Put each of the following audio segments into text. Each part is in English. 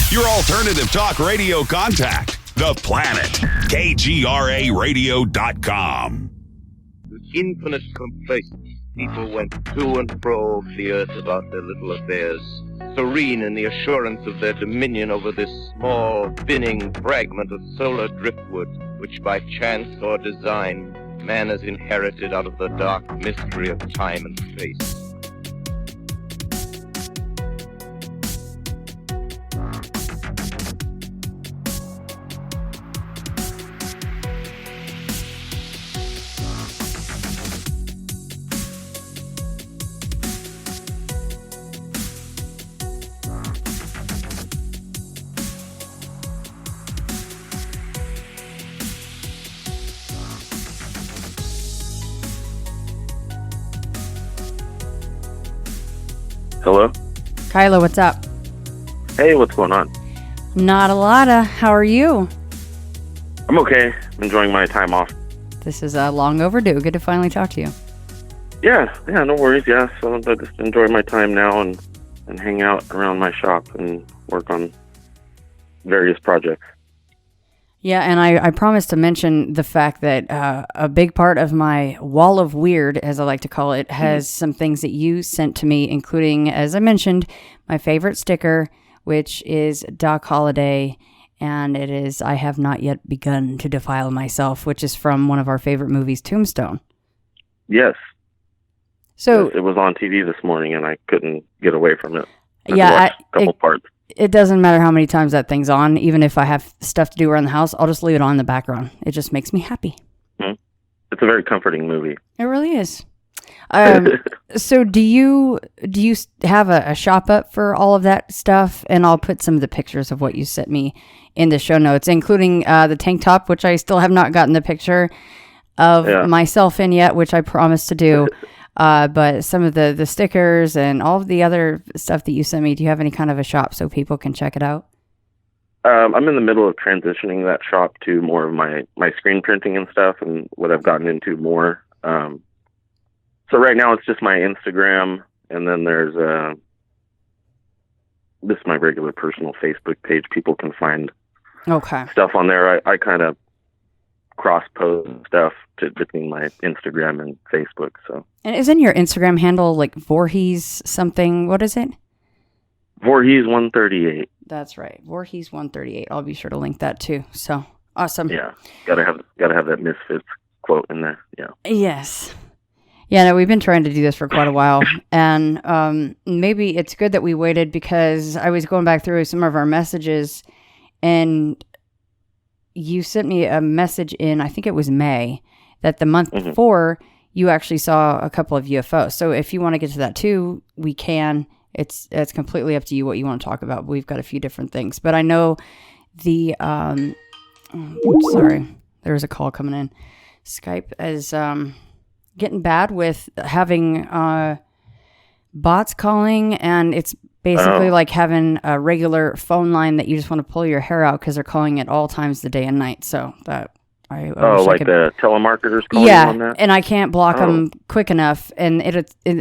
Your alternative talk radio contact. The Planet. KGRAradio.com. With infinite complacence, people went to and fro over the earth about their little affairs, serene in the assurance of their dominion over this small, spinning fragment of solar driftwood, which by chance or design, man has inherited out of the dark mystery of time and space. Hello? Kyla, what's up? Hey, what's going on? Not a lotta. How are you? I'm okay. Enjoying my time off. This is long overdue. Good to finally talk to you. Yeah, no worries, yeah. So I just enjoy my time now and hang out around my shop and work on various projects. Yeah, and I promised to mention the fact that a big part of my wall of weird, as I like to call it, has some things that you sent to me, including, as I mentioned, my favorite sticker, which is Doc Holliday, and it is I Have Not Yet Begun to Defile Myself, which is from one of our favorite movies, Tombstone. Yes. So yes, it was on TV this morning, and I couldn't get away from it. Yeah, a couple parts. It doesn't matter how many times that thing's on. Even if I have stuff to do around the house, I'll just leave it on in the background. It just makes me happy. It's a very comforting movie. It really is. So do you have a shop up for all of that stuff? And I'll put some of the pictures of what you sent me in the show notes, including the tank top, which I still have not gotten the picture of myself in yet, which I promised to do. But some of the stickers and all of the other stuff that you sent me, do you have any kind of a shop so people can check it out? I'm in the middle of transitioning that shop to more of my screen printing and stuff and what I've gotten into more. So right now it's just my Instagram, and then there's this is my regular personal Facebook page. People can find stuff on there. I kind of cross-post stuff between my Instagram and Facebook. So. And isn't your Instagram handle like Voorhees something? What is it? Voorhees 138. That's right, Voorhees 138. I'll be sure to link that too. So awesome. Yeah, gotta have that Misfits quote in there. Yeah. Yes. Yeah, no, we've been trying to do this for quite a while, and maybe it's good that we waited because I was going back through some of our messages, and you sent me a message in, I think it was May, that the month before you actually saw a couple of UFOs. So if you want to get to that too, we can. It's completely up to you what you want to talk about. We've got a few different things, but I know the sorry, there's a call coming in. Skype is getting bad with having bots calling, and it's basically like having a regular phone line that you just want to pull your hair out because they're calling at all times of the day and night. So that I like the telemarketers calling on that? And I can't block them quick enough, and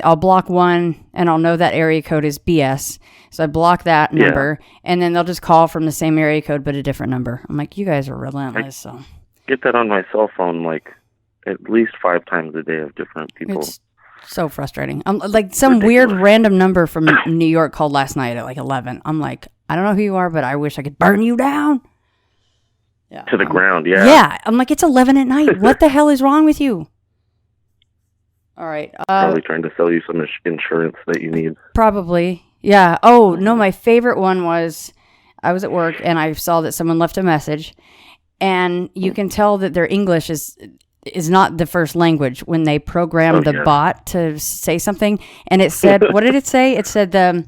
I'll block one, and I'll know that area code is BS. So I block that number, and then they'll just call from the same area code but a different number. I'm like, you guys are relentless. So get that on my cell phone like at least 5 times a day of different people. It's so frustrating. Like some weird random number from New York called last night at like 11. I'm like, I don't know who you are, but I wish I could burn you down. Yeah, to the ground, yeah. Yeah, I'm like, it's 11 at night. What the hell is wrong with you? All right. Probably trying to sell you some insurance that you need. Probably, yeah. Oh, no, my favorite one was I was at work and I saw that someone left a message, and you can tell that their English is not the first language when they programmed the bot to say something. And it said, what did it say? It said,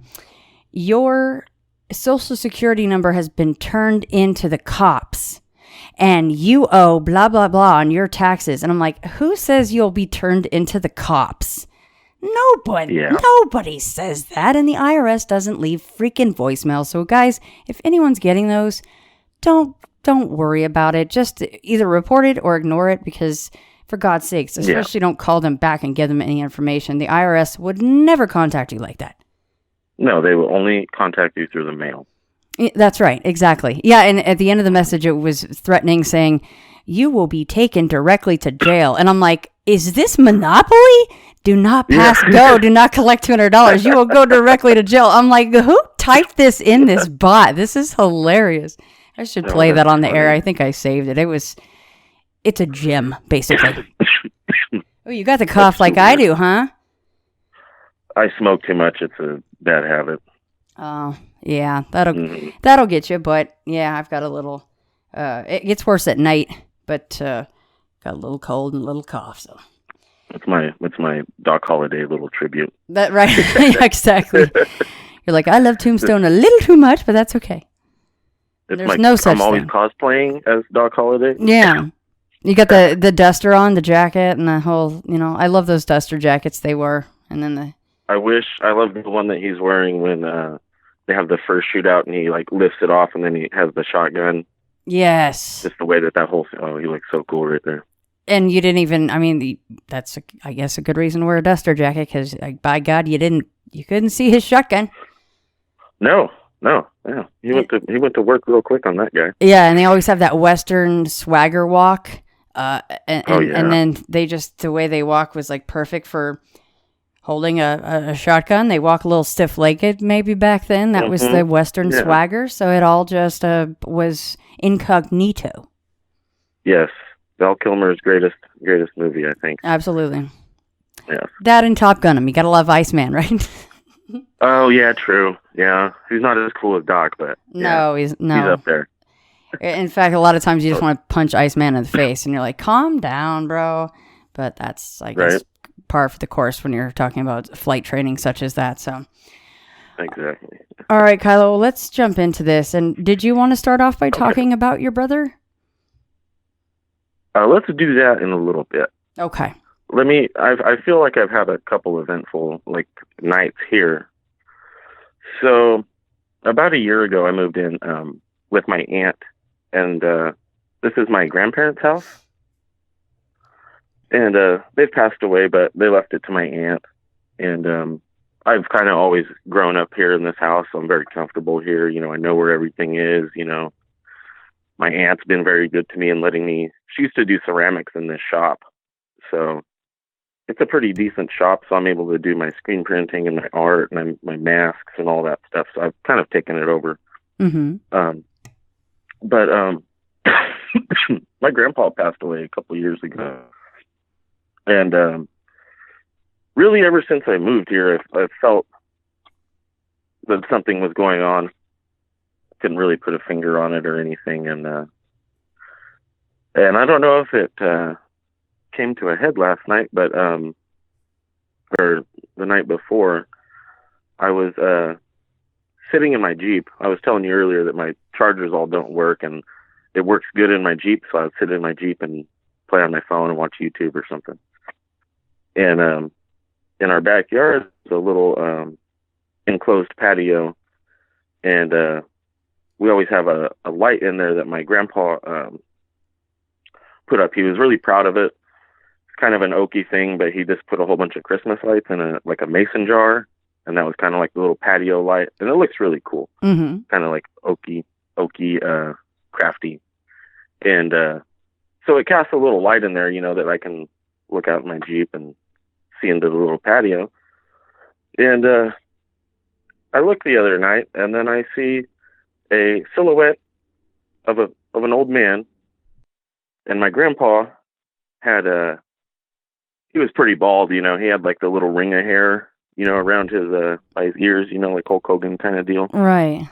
your social security number has been turned into the cops, and you owe blah, blah, blah on your taxes. And I'm like, who says you'll be turned into the cops? Nobody says that. And the IRS doesn't leave freaking voicemails. So guys, if anyone's getting those, don't worry about it. Just either report it or ignore it, because for God's sakes, especially don't call them back and give them any information. The IRS would never contact you like that. No, they will only contact you through the mail. That's right. Exactly. Yeah. And at the end of the message, it was threatening, saying, "You will be taken directly to jail." And I'm like, is this Monopoly? Do not pass go. Do not collect $200. You will go directly to jail. I'm like, who typed this in this bot? This is hilarious. I should play that on the air. I think I saved it. It's a gem, basically. Oh, you got the cough like I do, huh? I smoke too much. It's a bad habit. Oh, yeah. That'll get you. But yeah, I've got a little. It gets worse at night, but got a little cold and a little cough. So it's my Doc Holliday little tribute. That right? Yeah, exactly. You're like, I love Tombstone a little too much, but that's okay. There's no such thing. I'm always cosplaying as Doc Holliday. Yeah. You got the duster on, the jacket, and the whole, I love those duster jackets they wore. And then I love the one that he's wearing when they have the first shootout and he like lifts it off and then he has the shotgun. Yes. Just the way that whole thing, he looks so cool right there. And you didn't even, that's, I guess, a good reason to wear a duster jacket because, by God, you couldn't see his shotgun. No. Yeah. He went to work real quick on that guy. Yeah, and they always have that Western swagger walk. And then the way they walk was like perfect for holding a shotgun. They walk a little stiff-legged maybe back then. That was the Western swagger. So it all just was incognito. Yes. Val Kilmer's greatest movie, I think. Absolutely. Yeah. That and Top Gun him. You gotta love Iceman, right? Oh, yeah, true. Yeah. He's not as cool as Doc, but no, he's up there. In fact, a lot of times you just want to punch Iceman in the face and you're like, calm down, bro. But that's, I guess, par for the course when you're talking about flight training such as that. So exactly. All right, Kylo, let's jump into this. And did you want to start off by talking about your brother? Let's do that in a little bit. Okay. I feel like I've had a couple eventful nights here. So about a year ago, I moved in with my aunt, and this is my grandparents' house. And they've passed away, but they left it to my aunt. And I've kind of always grown up here in this house, so I'm very comfortable here. I know where everything is. My aunt's been very good to me and letting me. She used to do ceramics in this shop, so it's a pretty decent shop. So I'm able to do my screen printing and my art and my masks and all that stuff. So I've kind of taken it over. Mm-hmm. But my grandpa passed away a couple of years ago, and really ever since I moved here, I felt that something was going on. Couldn't really put a finger on it or anything, and I don't know if it came to a head last night, but or the night before, I was sitting in my Jeep. I was telling you earlier that my chargers all don't work, and it works good in my Jeep, so I would sit in my Jeep and play on my phone and watch YouTube or something. And in our backyard, there's a little enclosed patio, and we always have a light in there that my grandpa put up. He was really proud of it. It's kind of an oaky thing, but he just put a whole bunch of Christmas lights in a mason jar, and that was kind of like the little patio light, and it looks really cool. Mm-hmm. Kind of like oaky, crafty. And so it casts a little light in there, that I can look out in my Jeep and see into the little patio. And I looked the other night, and then I see a silhouette of an old man, and my grandpa had he was pretty bald, he had like the little ring of hair, around his by his ears, like Hulk Hogan kind of deal. Right.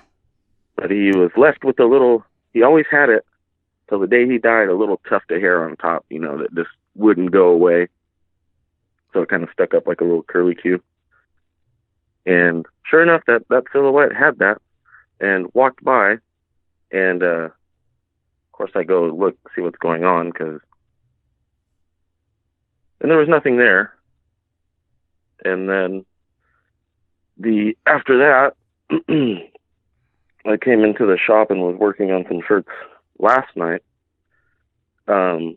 But he was left with he always had it till the day he died, a little tuft of hair on top, that just wouldn't go away. So it kind of stuck up like a little curly Q. And sure enough, that silhouette had that. And walked by, and of course I go look, see what's going on, and there was nothing there. And then after that, I came into the shop and was working on some shirts last night, and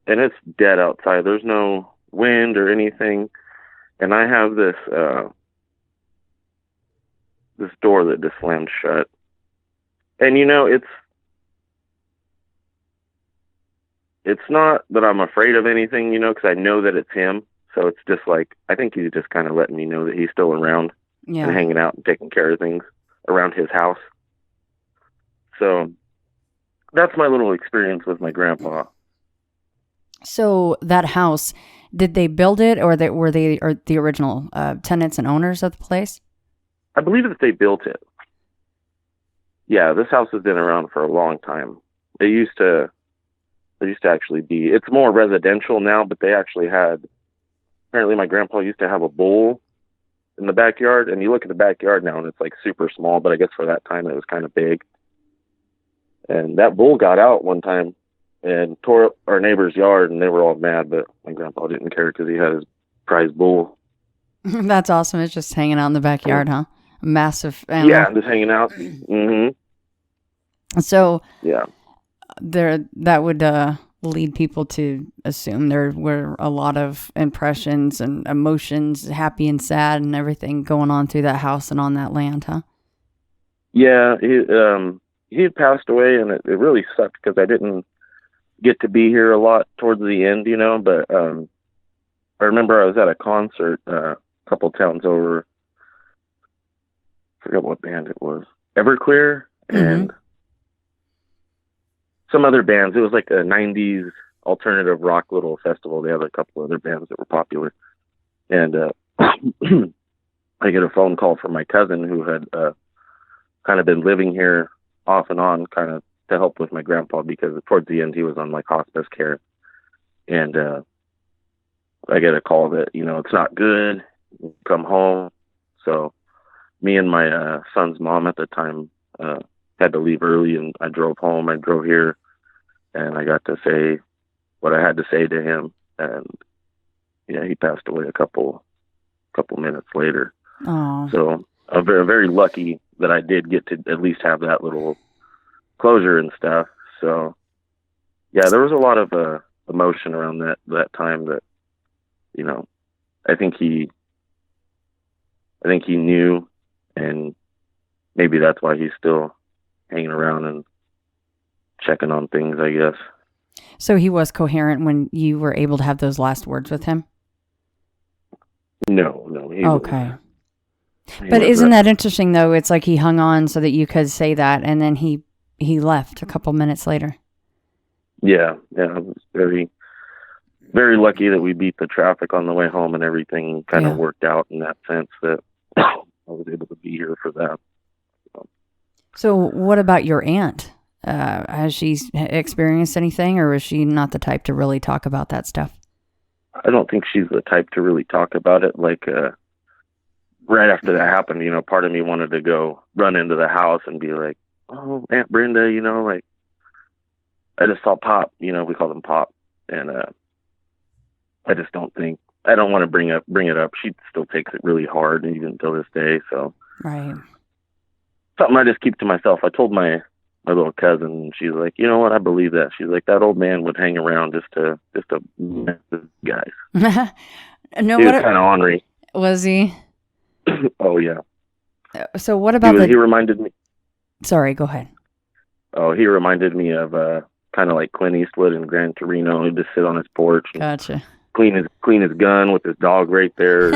it's dead outside. There's no wind or anything, and I have this door that just slammed shut, And it's not that I'm afraid of anything, because I know that it's him. So it's just like, I think he's just kind of letting me know that he's still around and hanging out and taking care of things around his house. So that's my little experience with my grandpa. So that house, did they build it, or were they the original tenants and owners of the place? I believe that they built it. Yeah, this house has been around for a long time. There used to actually be, it's more residential now, but they actually had, apparently my grandpa used to have a bull in the backyard, and you look at the backyard now and it's like super small, but I guess for that time it was kind of big. And that bull got out one time and tore up our neighbor's yard, and they were all mad, but my grandpa didn't care because he had his prize bull. That's awesome. It's just hanging out in the backyard, huh? A massive animal. Yeah, just hanging out. Mm-hmm. So yeah, that would lead people to assume there were a lot of impressions and emotions, happy and sad and everything going on through that house and on that land, huh? Yeah, he had passed away, and it really sucked because I didn't get to be here a lot towards the end, but I remember I was at a concert a couple towns over. I forgot what band it was. Everclear and some other bands. It was like a 90s alternative rock little festival. They had a couple other bands that were popular. And I get a phone call from my cousin who had kind of been living here off and on, kind of to help with my grandpa, because towards the end he was on like hospice care. And I get a call that, it's not good. Come home. So me and my son's mom at the time had to leave early, and I drove home. I drove here, and I got to say what I had to say to him. And yeah, he passed away a couple minutes later. Oh. So I'm very, very lucky that I did get to at least have that little closure and stuff. So yeah, there was a lot of emotion around that time that, I think he knew, and maybe that's why he's still hanging around and checking on things, I guess. So he was coherent when you were able to have those last words with him? No. Okay. But isn't that interesting, though? It's like he hung on so that you could say that, and then he left a couple minutes later. Yeah. I was very, very lucky that we beat the traffic on the way home, and everything kind of worked out in that sense that I was able to be here for that. So what about your aunt? Has she experienced anything, or is she not the type to really talk about that stuff? I don't think she's the type to really talk about it. Like, right after that happened, part of me wanted to go run into the house and be like, "Oh, Aunt Brenda, like, I just saw Pop." We call him Pop, and I just don't want to bring it up. She still takes it really hard, even till this day. So, right. Something I just keep to myself. I told my little cousin, and she's like, "You know what? I believe that." She's like, "That old man would hang around just to mess with guys." No, he was kind of ornery. Was he? Oh yeah. So what about he reminded me? Sorry, go ahead. Oh, he reminded me of kind of like Clint Eastwood in Gran Torino. He'd just sit on his porch. And gotcha. Clean his gun with his dog right there.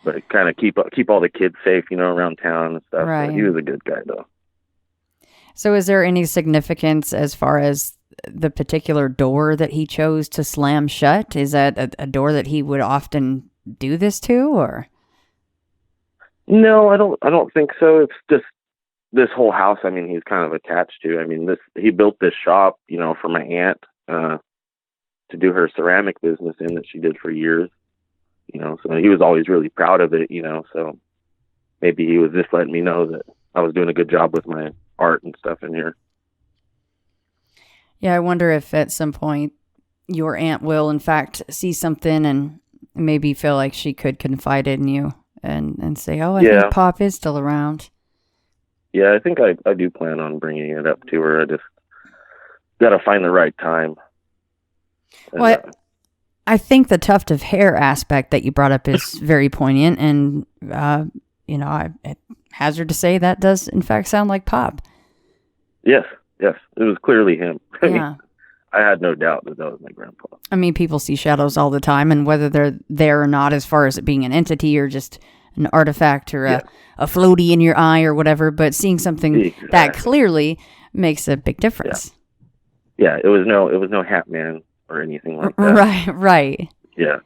But kind of keep all the kids safe, around town and stuff. Right. So he was a good guy, though. So is there any significance as far as the particular door that he chose to slam shut? Is that a door that he would often do this to, or? No, I don't think so. It's just this whole house. I mean, he's kind of attached to. I mean, he built this shop, for my aunt to do her ceramic business in that she did for years. So he was always really proud of it, so maybe he was just letting me know that I was doing a good job with my art and stuff in here. Yeah, I wonder if at some point your aunt will, in fact, see something and maybe feel like she could confide in you and say, "Oh, I think Pop is still around." Yeah, I think I do plan on bringing it up to her. I just got to find the right time. Well, I think the tuft of hair aspect that you brought up is very poignant, and I hazard to say that does in fact sound like Pop. Yes, yes, it was clearly him. Yeah. I had no doubt that was my grandpa. I mean, people see shadows all the time, and whether they're there or not, as far as it being an entity or just an artifact or a floaty in your eye or whatever, but seeing something that clearly makes a big difference. Yeah, it was no Hat Man or anything like that. Right. Yeah.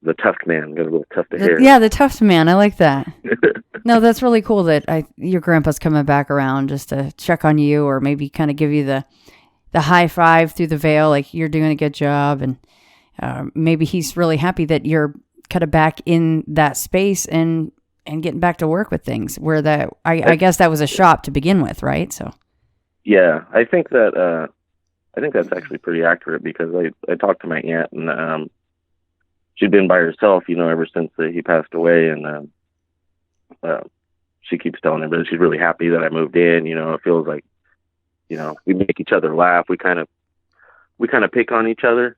The Tuft Man, got a little tuft of hair. Yeah, the Tuft Man. I like that. No, that's really cool that your grandpa's coming back around just to check on you, or maybe kind of give you the high five through the veil, like you're doing a good job. And maybe he's really happy that you're kind of back in that space and getting back to work with things where I guess that was a shop to begin with, right? So. Yeah, I think that's actually pretty accurate, because I talked to my aunt, and she'd been by herself, ever since he passed away, and she keeps telling everybody she's really happy that I moved in. It feels like, we make each other laugh. We kind of pick on each other,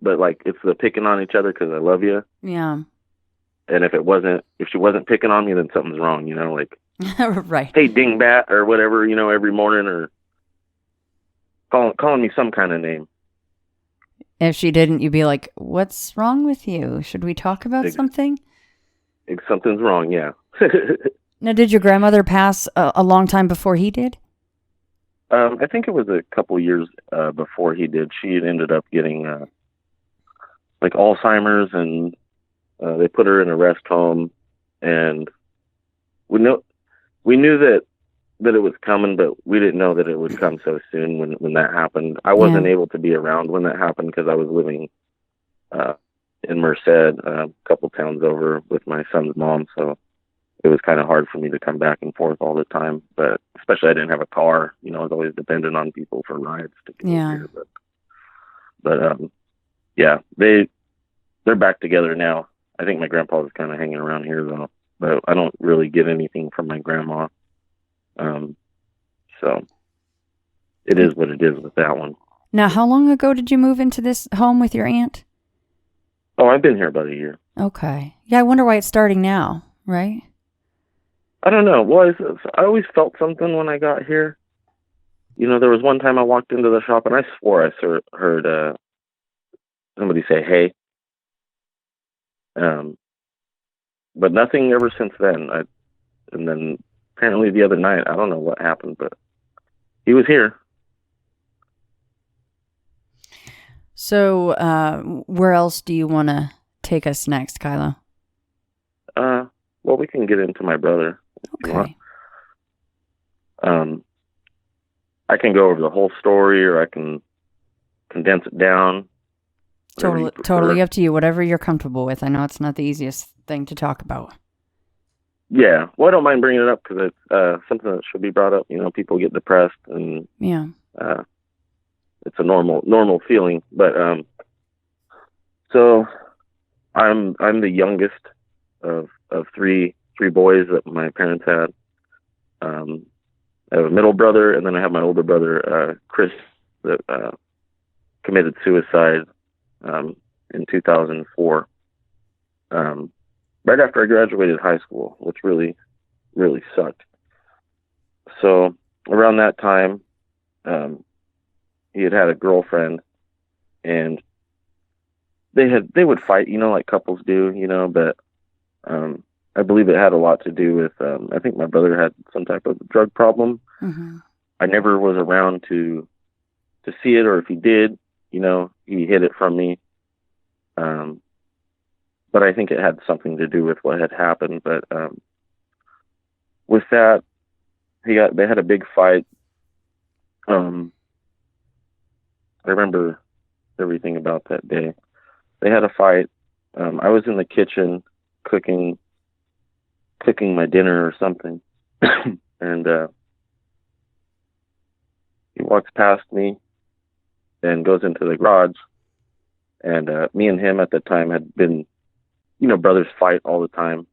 but like it's the picking on each other because I love you. Yeah. And if she wasn't picking on me, then something's wrong, like, right. Hey, dingbat, or whatever, every morning, or calling me some kind of name. If she didn't, you'd be like, what's wrong with you? Should we talk about something? If something's wrong, yeah. Now, did your grandmother pass a long time before he did? I think it was a couple years before he did. She had ended up getting like Alzheimer's, and they put her in a rest home, and we knew that it was coming, but we didn't know that it would come so soon when that happened. I wasn't able to be around when that happened because I was living in Merced, a couple towns over, with my son's mom, so it was kind of hard for me to come back and forth all the time. But especially I didn't have a car, I was always dependent on people for rides to get here. But yeah, they're back together now. I think my grandpa was kind of hanging around here though, but I don't really get anything from my grandma. So it is what it is with that one. Now, how long ago did you move into this home with your aunt? Oh, I've been here about a year. Okay. Yeah, I wonder why it's starting now, right? I don't know. Well, I always felt something when I got here. There was one time I walked into the shop and I swore I heard somebody say, hey. But nothing ever since then. And then apparently the other night, I don't know what happened, but he was here. So, where else do you want to take us next, Kylo? Well, we can get into my brother. Okay. I can go over the whole story, or I can condense it down. Totally up to you. Whatever you're comfortable with. I know it's not the easiest thing to talk about. Yeah, well, I don't mind bringing it up because it's something that should be brought up. People get depressed, and it's a normal feeling. But so I'm the youngest of three boys that my parents had. I have a middle brother, and then I have my older brother, Chris, that committed suicide in 2004. Right after I graduated high school, which really, really sucked. So around that time, he had a girlfriend, and they would fight, like couples do, but I believe it had a lot to do with, I think my brother had some type of drug problem. Mm-hmm. I never was around to see it, or if he did, he hid it from me. But I think it had something to do with what had happened. But with that, they had a big fight. I remember everything about that day. They had a fight. I was in the kitchen cooking my dinner or something, and he walks past me and goes into the garage. And me and him at the time had been, brothers fight all the time.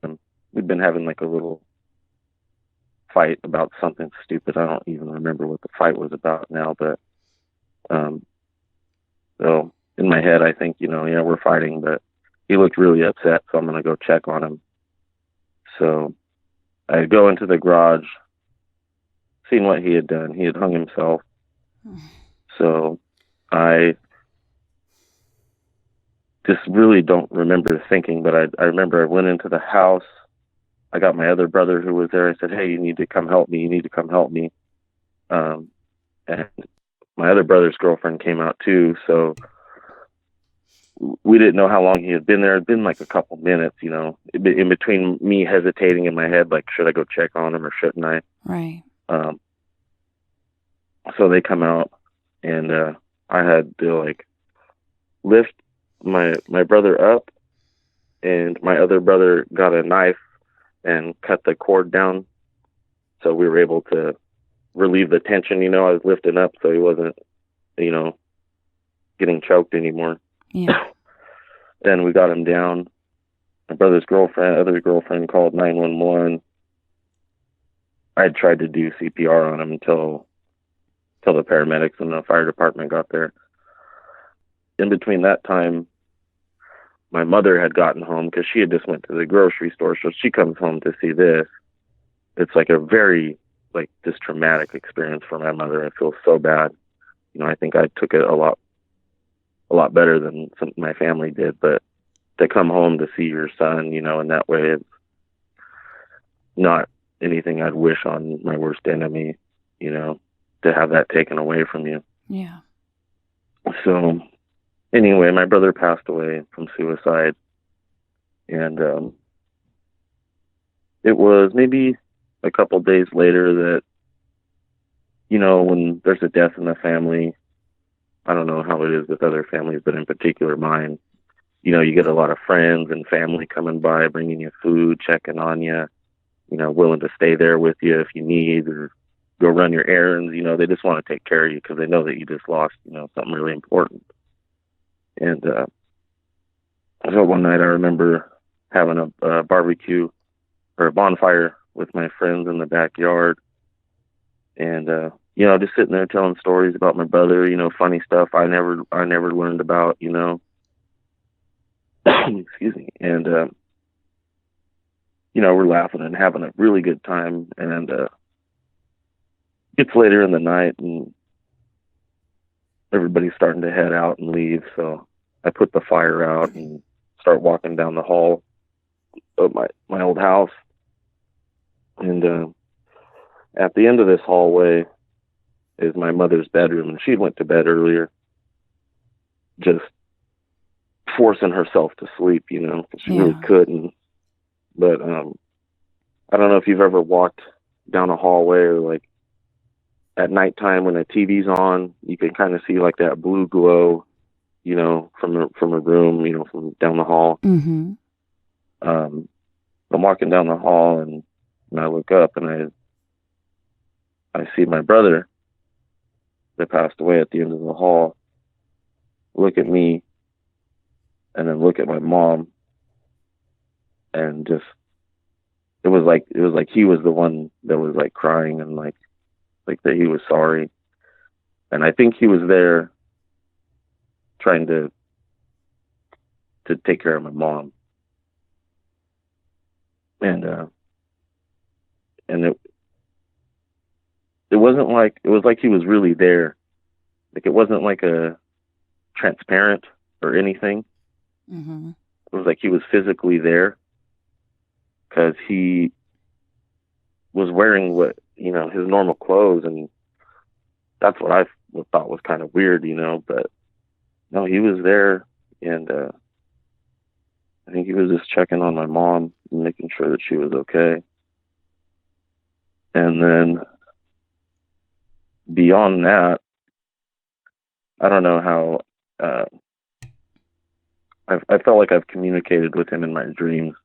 And we'd been having like a little fight about something stupid. I don't even remember what the fight was about now, but so in my head, I think, we're fighting, but he looked really upset, so I'm going to go check on him. So I go into the garage, seen what he had done. He had hung himself. So I just really don't remember thinking, but I remember I went into the house. I got my other brother who was there. I said, "Hey, you need to come help me. You need to come help me." And my other brother's girlfriend came out too. So we didn't know how long he had been there. It'd been like a couple minutes, you know, in between me hesitating in my head, like, should I go check on him or shouldn't I? Right. So they come out, and I had to like lift my brother up, and my other brother got a knife and cut the cord down, so we were able to relieve the tension. You know, I was lifting up so he wasn't, you know, getting choked anymore. Yeah. Then we got him down. My brother's other girlfriend called 911. I had tried to do CPR on him until the paramedics and the fire department got there. In between that time, my mother had gotten home because she had just went to the grocery store. So she comes home to see this. It's like a very, like, this traumatic experience for my mother. I feel so bad. You know, I think I took it a lot better than my family did. But to come home to see your son, you know, in that way, it's not anything I'd wish on my worst enemy, you know, to have that taken away from you. Yeah. So anyway, my brother passed away from suicide, and it was maybe a couple days later that, you know, when there's a death in the family, I don't know how it is with other families, but in particular mine, you know, you get a lot of friends and family coming by, bringing you food, checking on you, you know, willing to stay there with you if you need, or go run your errands. You know, they just want to take care of you because they know that you just lost, you know, something really important. And so one night I remember having a barbecue or a bonfire with my friends in the backyard, and you know, just sitting there telling stories about my brother, you know, funny stuff I never learned about, you know. Excuse me. And you know, we're laughing and having a really good time, and it's later in the night and everybody's starting to head out and leave. So I put the fire out and start walking down the hall of my old house. And at the end of this hallway is my mother's bedroom, and she went to bed earlier, just forcing herself to sleep, you know, 'cause she really couldn't. But I don't know if you've ever walked down a hallway, or like at nighttime when the TV's on, you can kind of see like that blue glow, you know, from a room, you know, from down the hall. Mm-hmm. I'm walking down the hall, and I look up, and I see my brother that passed away at the end of the hall look at me, and then look at my mom, and just it was like he was the one that was like crying, and like that he was sorry. And I think he was there trying to take care of my mom. And it wasn't like, it was like he was really there. Like, it wasn't like a transparent or anything. Mm-hmm. It was like he was physically there, because he was wearing what, you know, his normal clothes, and that's what I thought was kind of weird, you know. But no, he was there, and I think he was just checking on my mom and making sure that she was okay. And then beyond that, I don't know how I felt like I've communicated with him in my dreams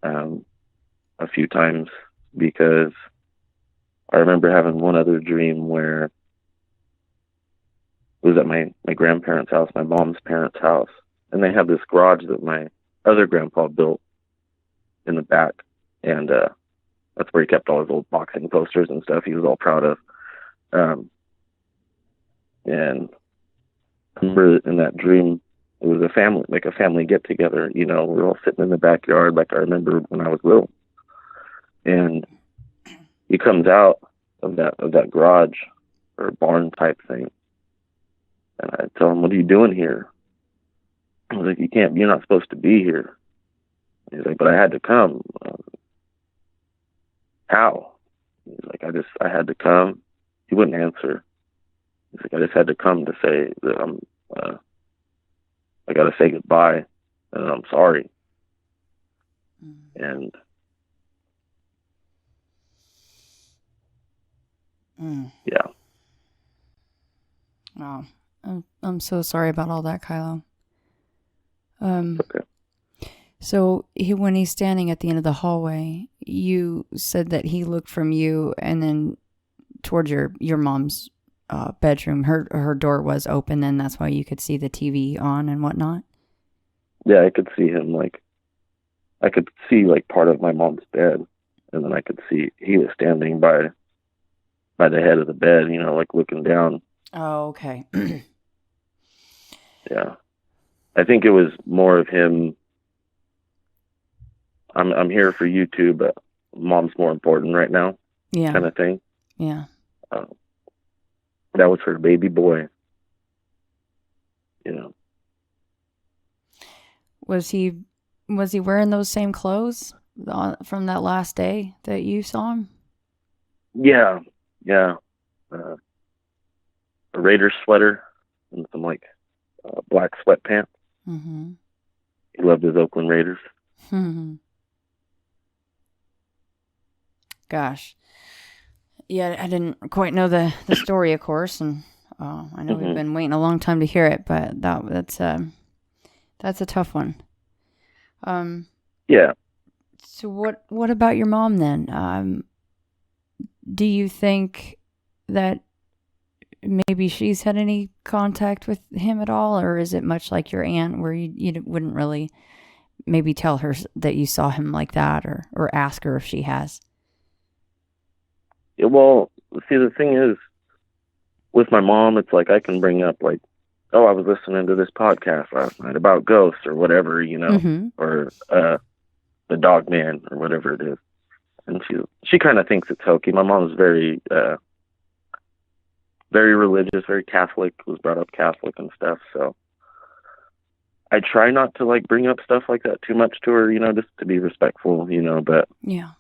a few times, because I remember having one other dream where it was at my grandparents' house, my mom's parents' house, and they had this garage that my other grandpa built in the back, and that's where he kept all his old boxing posters and stuff he was all proud of. And I remember in that dream, it was a family get together, you know, we were all sitting in the backyard like I remember when I was little. And he comes out of that garage or barn type thing. And I tell him, "What are you doing here?" I was like, "You're not supposed to be here." He's like, "But I had to come." How? He's like, I had to come. He wouldn't answer. He's like, "I just had to come to say that I got to say goodbye and I'm sorry." And yeah. Wow. I'm so sorry about all that, Kylo. Okay. So when he's standing at the end of the hallway, you said that he looked from you and then towards your mom's bedroom. Her door was open, and that's why you could see the TV on and whatnot. Yeah, I could see him, like, I could see like part of my mom's bed, and then I could see he was standing by the head of the bed, like looking down. Oh, okay. Yeah. I think it was more of him. I'm here for you too, but mom's more important right now. Yeah. Kind of thing. Yeah. That was her baby boy. Was he wearing those same clothes from that last day that you saw him? Yeah. Yeah. A Raiders sweater and some like black sweatpants. Mm-hmm. He loved his Oakland Raiders. Mm-hmm. Gosh. Yeah, I didn't quite know the story, of course, and I know we've been waiting a long time to hear it, but that's a tough one. Yeah. So what about your mom then? Do you think that maybe she's had any contact with him at all, or is it much like your aunt where you wouldn't really maybe tell her that you saw him like that, or ask her if she has? Yeah, well, see, the thing is, with my mom, it's like I can bring up like, "Oh, I was listening to this podcast last night about ghosts or whatever, Mm-hmm. or the dog man or whatever it is," and she kind of thinks it's hokey. My mom's very very religious, very Catholic, was brought up Catholic and stuff. So I try not to like bring up stuff like that too much to her, just to be respectful, but Yeah.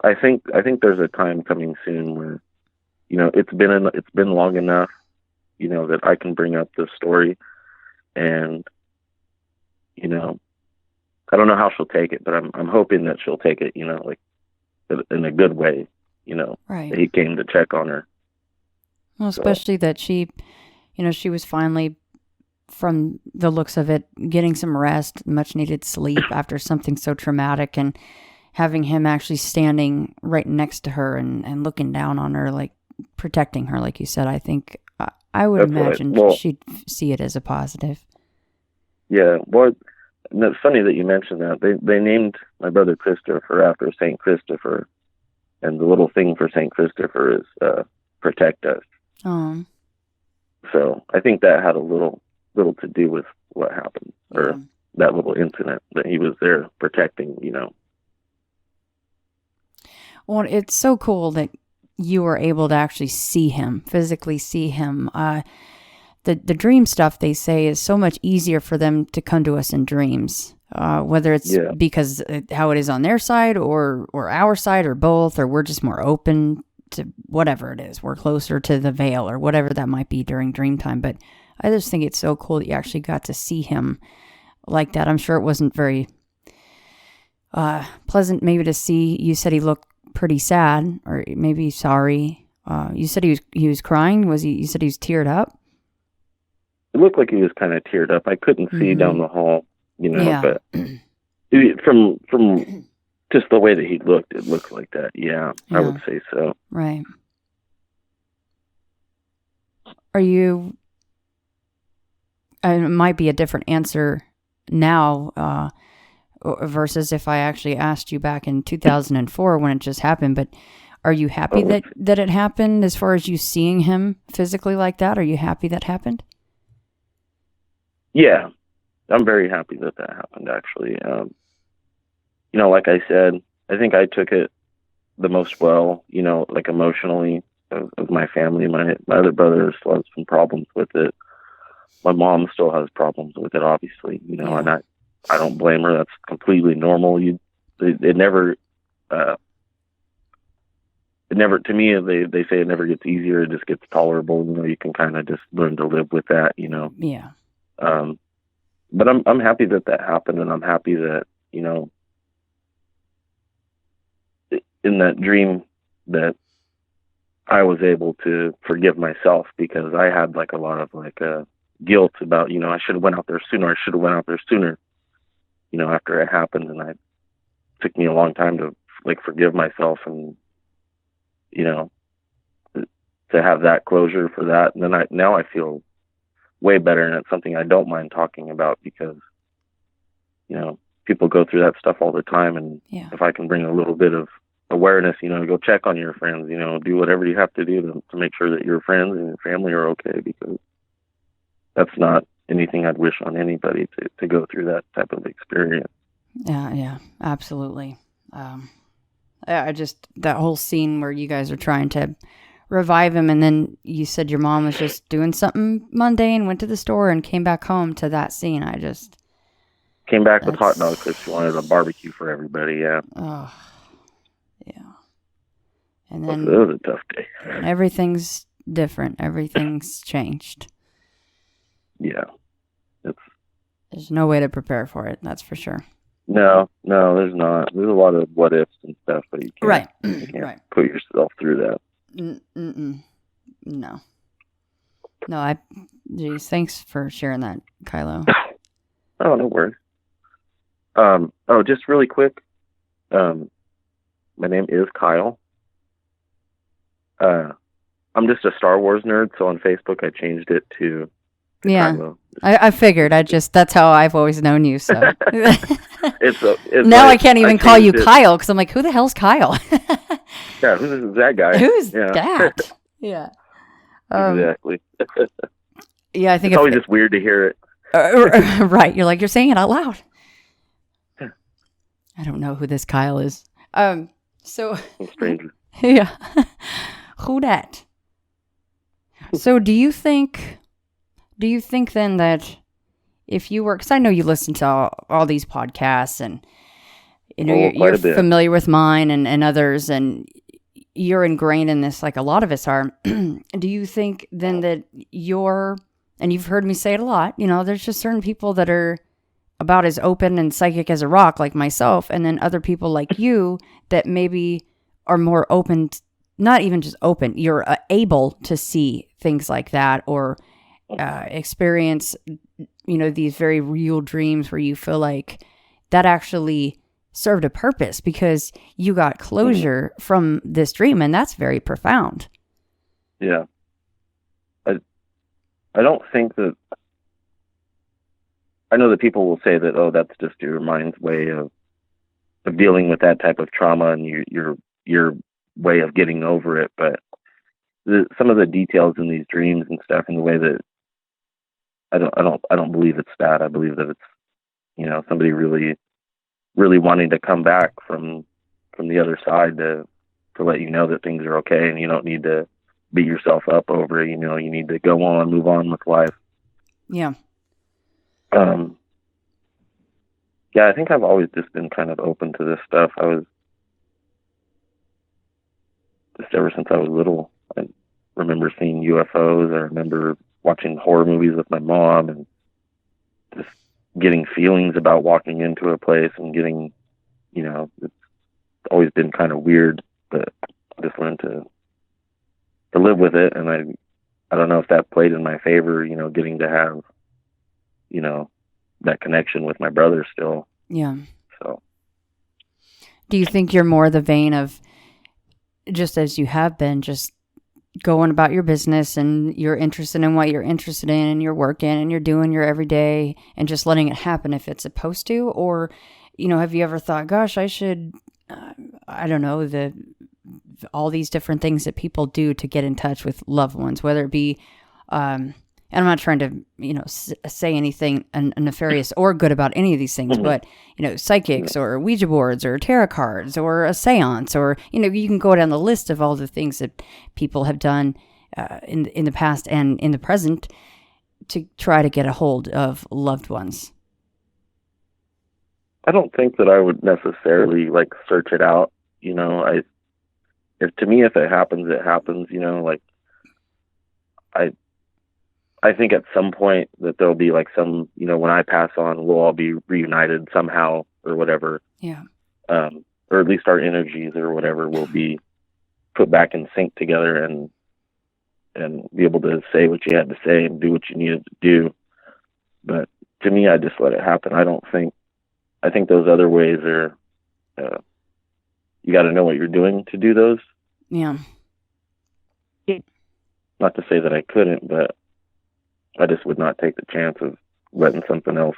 I think there's a time coming soon where, it's been long enough, that I can bring up this story, and, I don't know how she'll take it, but I'm hoping that she'll take it, like in a good way, Right. that he came to check on her. Well, especially that she was finally, from the looks of it, getting some rest, much needed sleep after something so traumatic, and having him actually standing right next to her and looking down on her, like protecting her, like you said. I think I would imagine she'd see it as a positive. Yeah, well, and it's funny that you mentioned that. They named my brother Christopher after Saint Christopher, and the little thing for Saint Christopher is protect us. So I think that had a little to do with what happened, or that little incident, that he was there protecting, Well, it's so cool that you were able to actually see him, physically see him. The dream stuff, they say, is so much easier for them to come to us in dreams, whether it's because how it is on their side or our side or both, or we're just more open to whatever it is. We're closer to the veil or whatever that might be during dream time. But I just think it's so cool that you actually got to see him like that. I'm sure it wasn't very pleasant maybe to see. You said he looked pretty sad, or maybe sorry. You said he was crying. You said he was teared up? It looked like he was kind of teared up. I couldn't see down the hall, but from just the way that he looked, it looked like that. Yeah, I would say so. Right. Are you... it might be a different answer now versus if I actually asked you back in 2004 when it just happened, but are you happy that it happened, as far as you seeing him physically like that? Are you happy that happened? Yeah, I'm very happy that happened, actually. Like I said, I think I took it the most well, like emotionally of my family. My other brother still has some problems with it. My mom still has problems with it, obviously, Yeah. and I don't blame her. That's completely normal. It never, to me, they say it never gets easier. It just gets tolerable. You can kind of just learn to live with that, Yeah. But I'm happy that happened, and I'm happy that, in that dream that I was able to forgive myself, because I had like a lot of guilt about, I should have went out there sooner. After it happened, and it took me a long time to forgive myself, and, to have that closure for that. And then now I feel way better. And it's something I don't mind talking about, because, people go through that stuff all the time. And Yeah. if I can bring a little bit of awareness, go check on your friends, do whatever you have to do to make sure that your friends and your family are okay, because that's not anything I'd wish on anybody to go through that type of experience. Yeah, absolutely. I just, that whole scene where you guys are trying to revive him, and then you said your mom was just doing something mundane, went to the store and came back home to that scene. I just came back with hot dogs because she wanted a barbecue for everybody. Yeah. Oh, yeah. And then it was a tough day. And everything's different. Everything's changed. Yeah. There's no way to prepare for it. That's for sure. No, there's not. There's a lot of what ifs and stuff, but you can't, Right. put yourself through that. No. Geez, thanks for sharing that, Kylo. Oh, no worries. Just really quick. My name is Kyle. I'm just a Star Wars nerd, so on Facebook I changed it to Yeah. Kylo. I figured. That's how I've always known you. So it's now I can't even call you Kyle, because I'm like, who the hell's Kyle? Yeah, who's that guy? Who's that? Yeah. Exactly. Yeah, I think it's always just weird to hear it. Right. You're like, you're saying it out loud. I don't know who this Kyle is. So stranger. Yeah. Who that? So do you think then that if you were, because I know you listen to all these podcasts, and you're familiar with mine and others, and you're ingrained in this like a lot of us are. Do you think then that and you've heard me say it a lot, there's just certain people that are about as open and psychic as a rock, like myself, and then other people like you that maybe are more open, not even just open, you're able to see things like that, or experience, these very real dreams where you feel like that actually served a purpose because you got closure from this dream, and that's very profound. Yeah. I don't think that, I know that people will say that, oh, that's just your mind's way of dealing with that type of trauma and your way of getting over it. But some of the details in these dreams and stuff, and the way that I don't believe it's that. I believe that it's, somebody really, really wanting to come back from the other side to let you know that things are okay, and you don't need to beat yourself up over it. You need to go on, move on with life. Yeah. Yeah, I think I've always just been kind of open to this stuff. I was just, ever since I was little, I remember seeing UFOs. I remember watching horror movies with my mom, and just getting feelings about walking into a place and getting, it's always been kind of weird, but I just learned to live with it. And I don't know if that played in my favor, getting to have, that connection with my brother still. Yeah. So do you think you're more the vein of, just as you have been, just going about your business, and you're interested in what you're interested in, and you're working and you're doing your everyday and just letting it happen if it's supposed to? Or, have you ever thought, gosh, I should, I don't know, all these different things that people do to get in touch with loved ones, whether it be, and I'm not trying to, say anything nefarious or good about any of these things, but, psychics or Ouija boards or tarot cards or a seance, or, you can go down the list of all the things that people have done in the past and in the present to try to get a hold of loved ones. I don't think that I would necessarily like search it out. If it happens, it happens. I think at some point that there'll be like some, when I pass on, we'll all be reunited somehow or whatever. Yeah. Or at least our energies or whatever will be put back in sync together and be able to say what you had to say and do what you needed to do. But to me, I just let it happen. I think those other ways are, you got to know what you're doing to do those. Yeah. Not to say that I couldn't, but I just would not take the chance of letting something else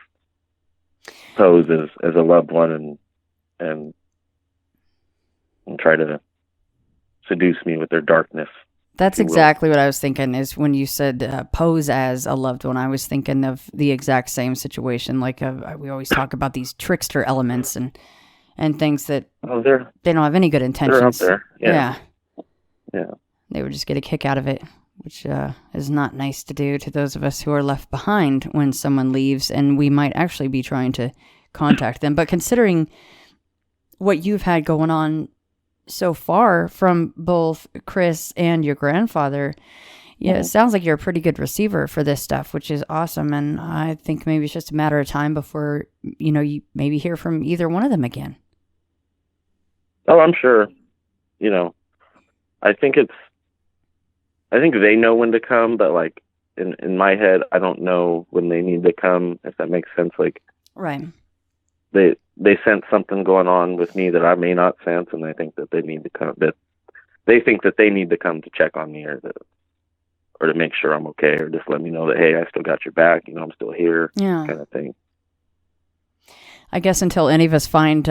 pose as a loved one and try to seduce me with their darkness. That's exactly what I was thinking, is when you said pose as a loved one, I was thinking of the exact same situation. Like we always talk about these trickster elements and things that they don't have any good intentions. They're out there. Yeah. They would just get a kick out of it, which is not nice to do to those of us who are left behind when someone leaves, and we might actually be trying to contact them. But considering what you've had going on so far from both Chris and your grandfather, it sounds like you're a pretty good receiver for this stuff, which is awesome. And I think maybe it's just a matter of time before, you maybe hear from either one of them again. Oh, I'm sure. I think they know when to come, but like in my head, I don't know when they need to come, if that makes sense. Like, right. They sense something going on with me that I may not sense, and they think that they need to come. That they think that they need to come to check on me, or to make sure I'm okay, or just let me know that, hey, I still got your back. I'm still here. Yeah. Kind of thing. I guess until any of us find,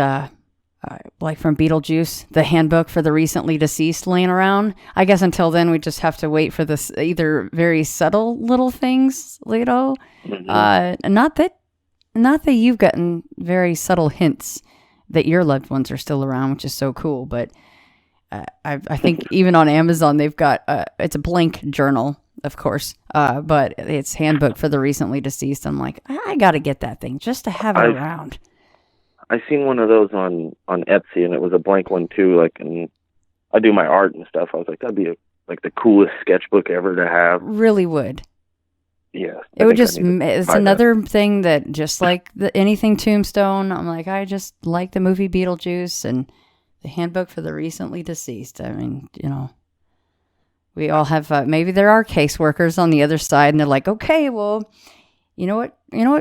like from Beetlejuice, the handbook for the recently deceased laying around, I guess until then we just have to wait for this either very subtle little things, Mm-hmm. Not that you've gotten very subtle hints that your loved ones are still around, which is so cool. But I think even on Amazon, they've got, it's a blank journal, of course, but it's handbook for the recently deceased. I'm like, I got to get that thing just to have it around. I seen one of those on Etsy, and it was a blank one too. Like, and I do my art and stuff. I was like, that'd be like the coolest sketchbook ever to have. Really would. Yeah. It would just, it's another thing that just like anything Tombstone, I'm like, I just like the movie Beetlejuice and the handbook for the recently deceased. I mean, we all have, maybe there are caseworkers on the other side, and they're like, okay, well, you know what,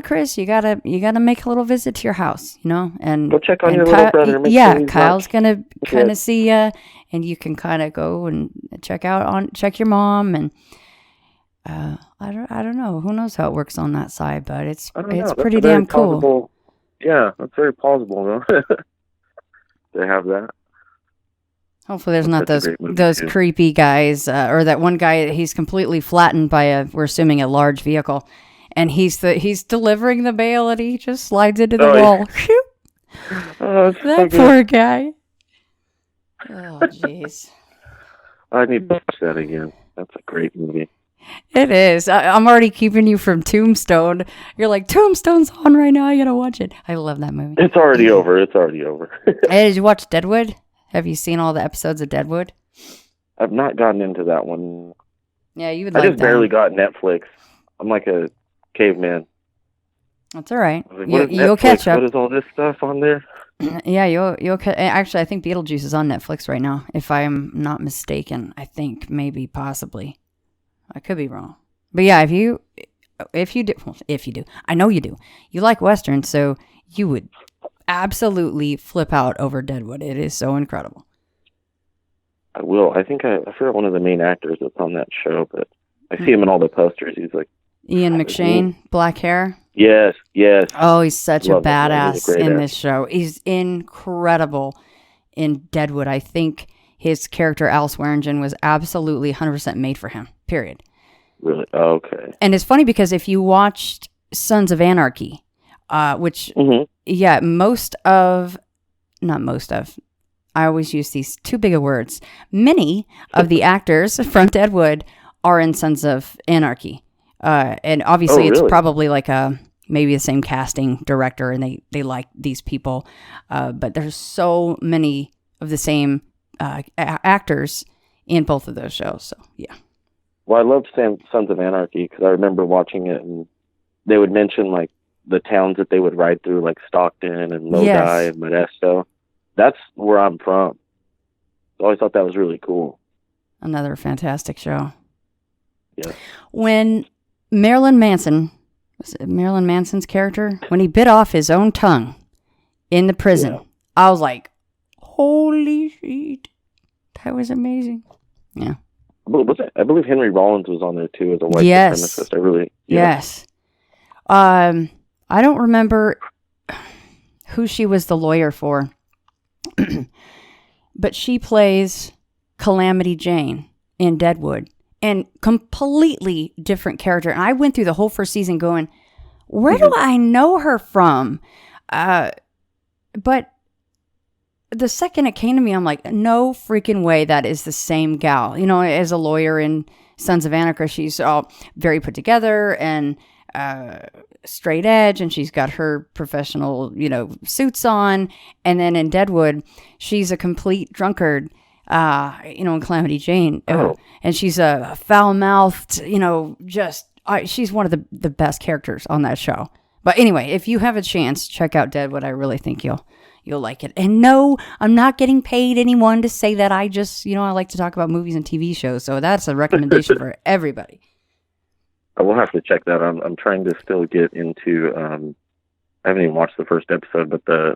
Chris, you gotta make a little visit to your house, and go check on your little brother. Kyle's gonna kind of see you, and you can kind of go and check your mom, and I don't know. Who knows how it works on that side, but it's pretty damn cool. Yeah, that's very plausible, though. They have that. Hopefully there's not those creepy guys, or that one guy, he's completely flattened by we're assuming a large vehicle, and he's delivering the mail, and he just slides into the wall. Oh, that poor guy. Oh, jeez. I need to watch that again. That's a great movie. It is. I'm already keeping you from Tombstone. You're like, Tombstone's on right now. I gotta watch it. I love that movie. It's already over. Hey, did you watch Deadwood? Have you seen all the episodes of Deadwood? I've not gotten into that one. Yeah, you would like that. I just barely got Netflix. I'm like a caveman. That's all right. Like, you'll catch up. What is all this stuff on there? Yeah, you'll actually, I think Beetlejuice is on Netflix right now, if I am not mistaken. I think, maybe, possibly. I could be wrong. But yeah, if you do, I know you do. You like Westerns, so you would absolutely flip out over Deadwood. It is so incredible. I will. I think I forgot one of the main actors that's on that show, but I see him in all the posters. He's like Ian McShane, black hair. Yes. Oh, he's such a badass in this actor. show. He's incredible in Deadwood. I think his character, Al Swearingen, was absolutely 100% made for him, period. Really? Oh, okay. And it's funny because if you watched Sons of Anarchy, which, yeah, not most of, I always use these too big of words. Many of the actors from Deadwood are in Sons of Anarchy. And obviously it's probably like maybe the same casting director and they like these people. But there's so many of the same actors in both of those shows. So, yeah. Well, I loved Sons of Anarchy because I remember watching it, and they would mention like the towns that they would ride through, like Stockton and Lodi and Modesto. That's where I'm from. I always thought that was really cool. Another fantastic show. Yeah. When Marilyn Manson's character, when he bit off his own tongue in the prison, I was like, holy shit. That was amazing. Yeah. I believe Henry Rollins was on there too as a white supremacist. Yes. I don't remember who she was the lawyer for, but she plays Calamity Jane in Deadwood, and completely different character. And I went through the whole first season going, where do I know her from? But the second it came to me, I'm like, no freaking way that is the same gal. You know, as a lawyer in Sons of Anarchy, she's all very put together and straight edge, and she's got her professional, suits on. And then in Deadwood, she's a complete drunkard, in Calamity Jane. And she's a foul-mouthed, she's one of the best characters on that show. But anyway, if you have a chance, check out Deadwood. I really think you'll like it. And no, I'm not getting paid anyone to say that. I just, I like to talk about movies and TV shows. So that's a recommendation for everybody. I will have to check that. I'm trying to still get into, I haven't even watched the first episode, but the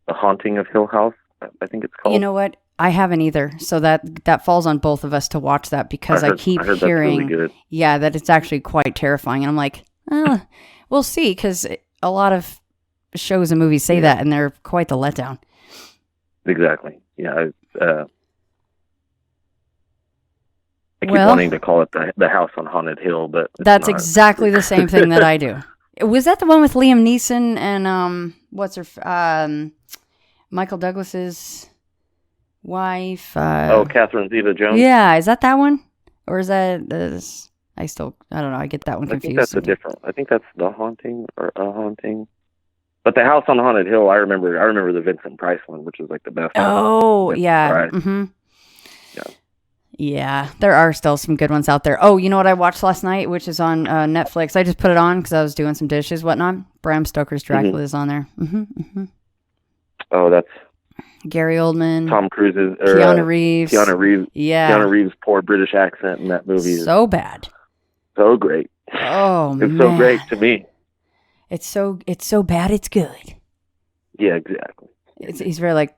Haunting of Hill House, I think it's called. You know what? I haven't either. So that falls on both of us to watch that because I keep hearing, that's really good. Yeah, that it's actually quite terrifying. And I'm like, we'll see. Because a lot of shows and movies say that, and they're quite the letdown. Exactly. Yeah. I keep wanting to call it the House on Haunted Hill, but that's exactly the same thing that I do. Was that the one with Liam Neeson and what's her Michael Douglas's wife? Catherine Zeta-Jones. Yeah, is that one, or is that? I don't know. I get that one confused. I think that's a different. I think that's The Haunting or A Haunting. But the House on Haunted Hill, I remember the Vincent Price one, which was like the best. Oh, yeah. Mm-hmm. Yeah. Yeah, there are still some good ones out there. Oh, you know what I watched last night, which is on Netflix? I just put it on because I was doing some dishes, whatnot. Bram Stoker's Dracula is on there. Mm-hmm, mm-hmm. Oh, that's Gary Oldman, Tom Cruise's, Keanu Reeves. Yeah. Keanu Reeves' poor British accent in that movie is so bad. So great. Oh, man. It's so great to me. It's so bad it's good. Yeah, exactly. He's very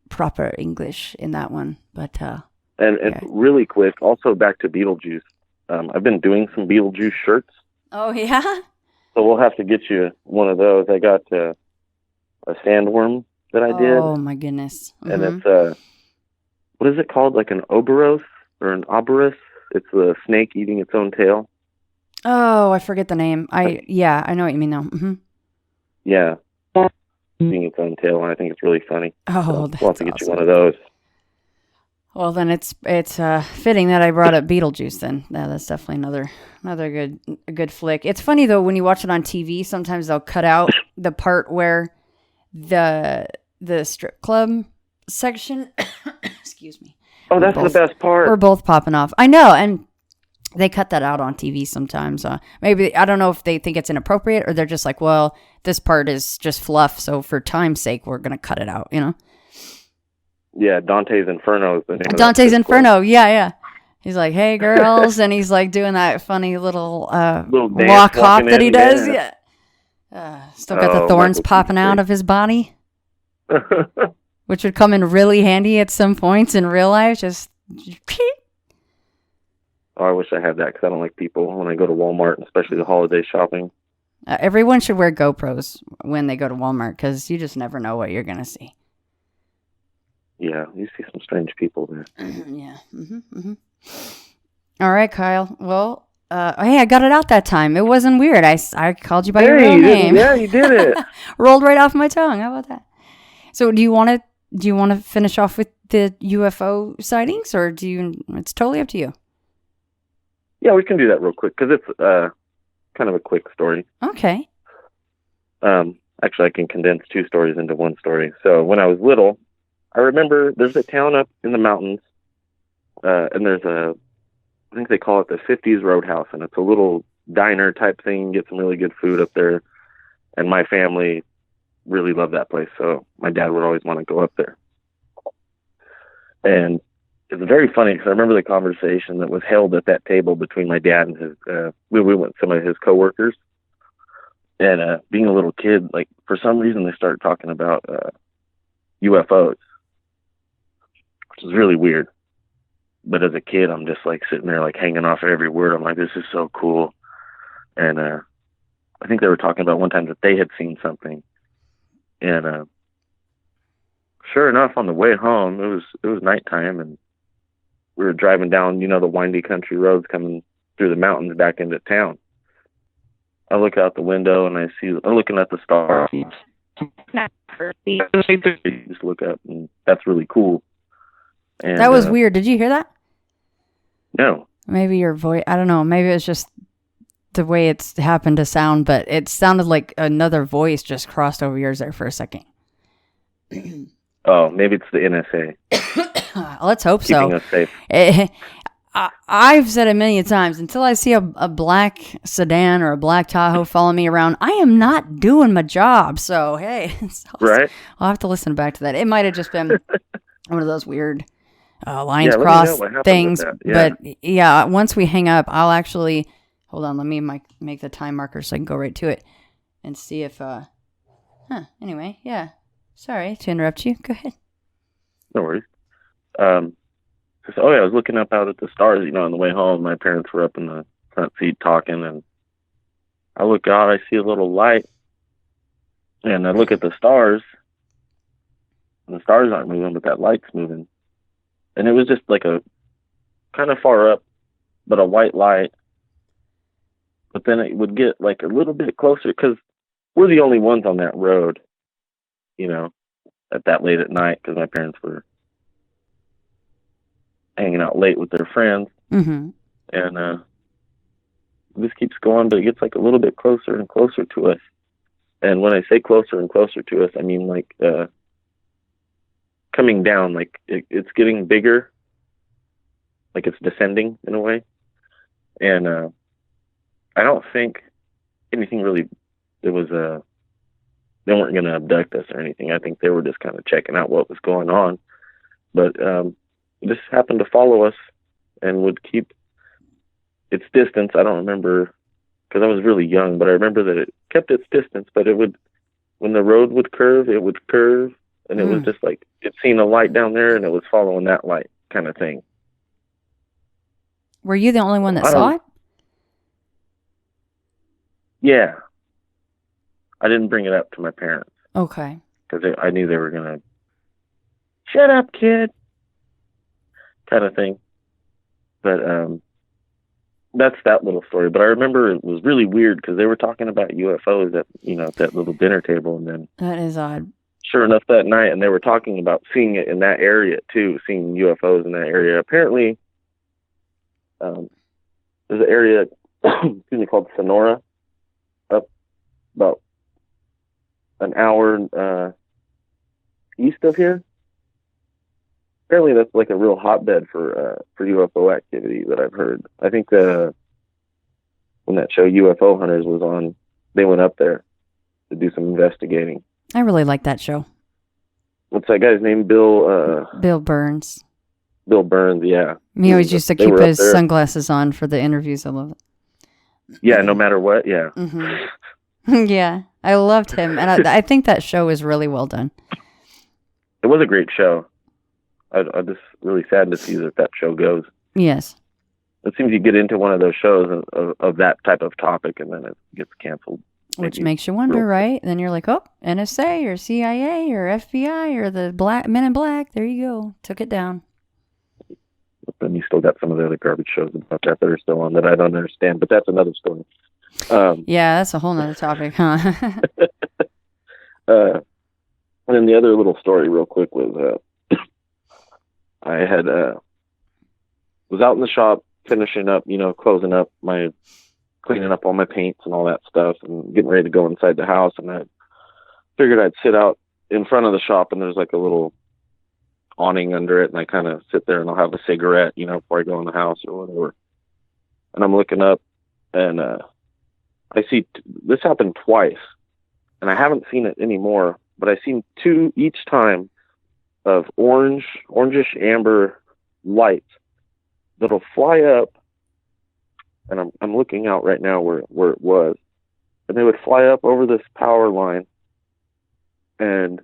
proper English in that one, but and really quick, also back to Beetlejuice. I've been doing some Beetlejuice shirts. Oh yeah. So we'll have to get you one of those. I got a sandworm that I did. Oh my goodness. Mm-hmm. And it's what is it called? Like an oberos or an oberus? It's a snake eating its own tail. Oh, I forget the name. I know what you mean though. Mm-hmm. Yeah. Eating its own tail, and I think it's really funny. Oh, so that's we'll have to get awesome. you one of those. Well, then it's fitting that I brought up Beetlejuice. Then that's definitely another good flick. It's funny though when you watch it on TV. Sometimes they'll cut out the part where the strip club section. Excuse me. Oh, that's the best part. We're both popping off. I know, and they cut that out on TV sometimes. Maybe, I don't know if they think it's inappropriate or they're just like, well, this part is just fluff, so for time's sake, we're going to cut it out, Yeah, Dante's Inferno is the name of Dante's Inferno, yeah. He's like, hey, girls, and he's like doing that funny little walk hop that he does. Yeah. Still got the thorns popping out of his body, which would come in really handy at some points in real life, just... Oh, I wish I had that because I don't like people when I go to Walmart, especially the holiday shopping. Everyone should wear GoPros when they go to Walmart because you just never know what you're going to see. Yeah, you see some strange people there. Yeah. Mm-hmm, mm-hmm. All right, Kyle. Well, hey, I got it out that time. It wasn't weird. I called you by your real name. Yeah, you did it. Rolled right off my tongue. How about that? So do you want to finish off with the UFO sightings, or it's totally up to you. Yeah, we can do that real quick because it's kind of a quick story. Okay. Actually, I can condense 2 stories into one story. So when I was little, I remember there's a town up in the mountains, and there's I think they call it the 50s Roadhouse, and it's a little diner type thing. Get some really good food up there, and my family really loved that place, so my dad would always want to go up there. And it's very funny because I remember the conversation that was held at that table between my dad and his we went with some of his coworkers. And being a little kid, like for some reason they started talking about UFOs, which is really weird. But as a kid, I'm just like sitting there like hanging off every word. I'm like, this is so cool. And I think they were talking about one time that they had seen something. And sure enough, on the way home, it was nighttime, and we were driving down, the windy country roads coming through the mountains back into town. I look out the window and I'm looking at the stars. Just look up, and that's really cool. And, that was weird. Did you hear that? No. Maybe your voice, I don't know. Maybe it's just the way it's happened to sound, but it sounded like another voice just crossed over yours there for a second. Oh, maybe it's the NSA. Let's hope Keeping so. us safe. I've said it many times, until I see a black sedan or a black Tahoe follow me around, I am not doing my job. So, hey, right? I'll have to listen back to that. It might have just been one of those weird lines crossed things. Yeah. But yeah, once we hang up, I'll actually, hold on, let me make the time marker so I can go right to it and see if, anyway, yeah. Sorry to interrupt you. Go ahead. No worries. I was looking up out at the stars, on the way home. My parents were up in the front seat talking, and I look out, I see a little light, and I look at the stars, and the stars aren't moving, but that light's moving. And it was just like a kind of far up, but a white light. But then it would get like a little bit closer, because we're the only ones on that road, at that late at night, because my parents were hanging out late with their friends. Mm-hmm. And this keeps going, but it gets like a little bit closer and closer to us. And when I say closer and closer to us, I mean like coming down, like it's getting bigger, like it's descending in a way. And I don't think anything really, they weren't going to abduct us or anything. I think they were just kind of checking out what was going on. But it just happened to follow us and would keep its distance. I don't remember, because I was really young, but I remember that it kept its distance, but it would, when the road would curve, it would curve, and it was just like, it seen a light down there, and it was following that light kind of thing. Were you the only one that saw it? Yeah. I didn't bring it up to my parents. Okay. Because I knew they were going to, shut up, kid, kind of thing. But that's that little story. But I remember it was really weird because they were talking about UFOs at that little dinner table, and then that is odd. Sure enough, that night, and they were talking about seeing it in that area too, seeing UFOs in that area. Apparently, there's an area called Sonora, up about an hour east of here. Apparently that's like a real hotbed for UFO activity that I've heard. I think when that show UFO Hunters was on, they went up there to do some investigating. I really like that show. What's that guy's name? Bill Burns. Bill Burns, yeah. He always used to keep his sunglasses on for the interviews. I love it. Yeah, no matter what, yeah. Mm-hmm. Yeah, I loved him. And I think that show is really well done. It was a great show. I'm just really sad to see that show goes. Yes. It seems you get into one of those shows of that type of topic, and then it gets canceled. Which makes you wonder, right? Then you're like, oh, NSA or CIA or FBI or the Men in Black. There you go. Took it down. Then you still still got some of the other garbage shows about that are still on that I don't understand, but that's another story. Yeah, that's a whole nother topic, huh? And then the other little story real quick was, I had, was out in the shop finishing up, closing up cleaning up all my paints and all that stuff and getting ready to go inside the house. And I figured I'd sit out in front of the shop, and there's like a little awning under it. And I kind of sit there and I'll have a cigarette, before I go in the house or whatever. And I'm looking up, and I see this happened twice, and I haven't seen it anymore, but I've seen two each time of orangish amber lights that'll fly up, and I'm looking out right now where it was, and they would fly up over this power line and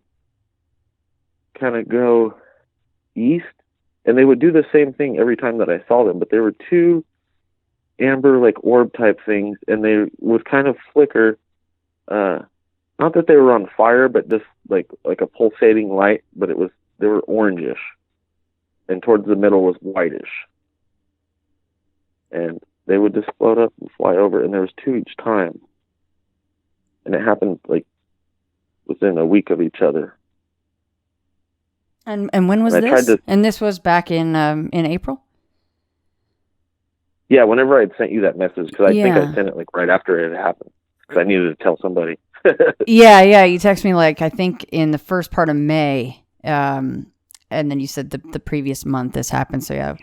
kind of go east, and they would do the same thing every time that I saw them, but there were two amber like orb type things, and they would kind of flicker, not that they were on fire, but just like a pulsating light, but they were orangish, and towards the middle was whitish, and they would just float up and fly over, and there was two each time, and it happened like within a week of each other. And when was this? And this was back in April? Yeah, whenever I'd sent you that message, because I think I sent it like right after it had happened, because I needed to tell somebody. Yeah, you texted me like I think in the first part of May, and then you said the previous month this happened. So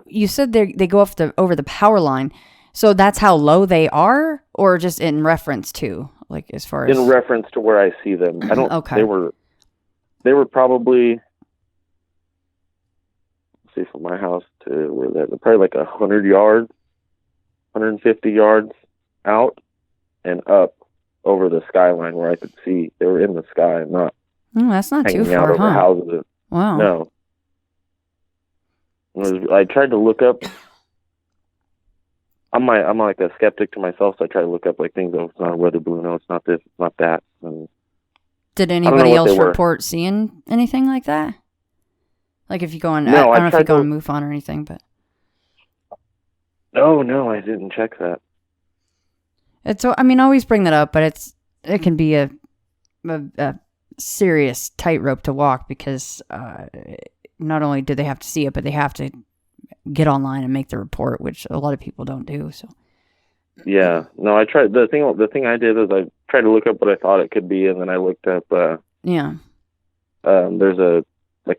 you said they go over the power line. So that's how low they are, or just in reference to, like, as far as in reference to where I see them. I don't. Okay. They were probably, let's see, from my house to where they're probably like 100 yards, 150 yards out and up over the skyline where I could see. They were in the sky, not that's not hanging too far, out over houses. Wow. No. I tried to look up. I'm like a skeptic to myself, so I try to look up like things. Oh, it's not a weather balloon. No, it's not this. It's not that. And did anybody else report seeing anything like that? Like if you go on, I don't know if you go on MUFON or anything, but no, I didn't check that. Always bring that up, but it can be a serious tightrope to walk, because not only do they have to see it, but they have to get online and make the report, which a lot of people don't do. So yeah, no, I tried. The thing I did is I tried to look up what I thought it could be, and then I looked up. There's a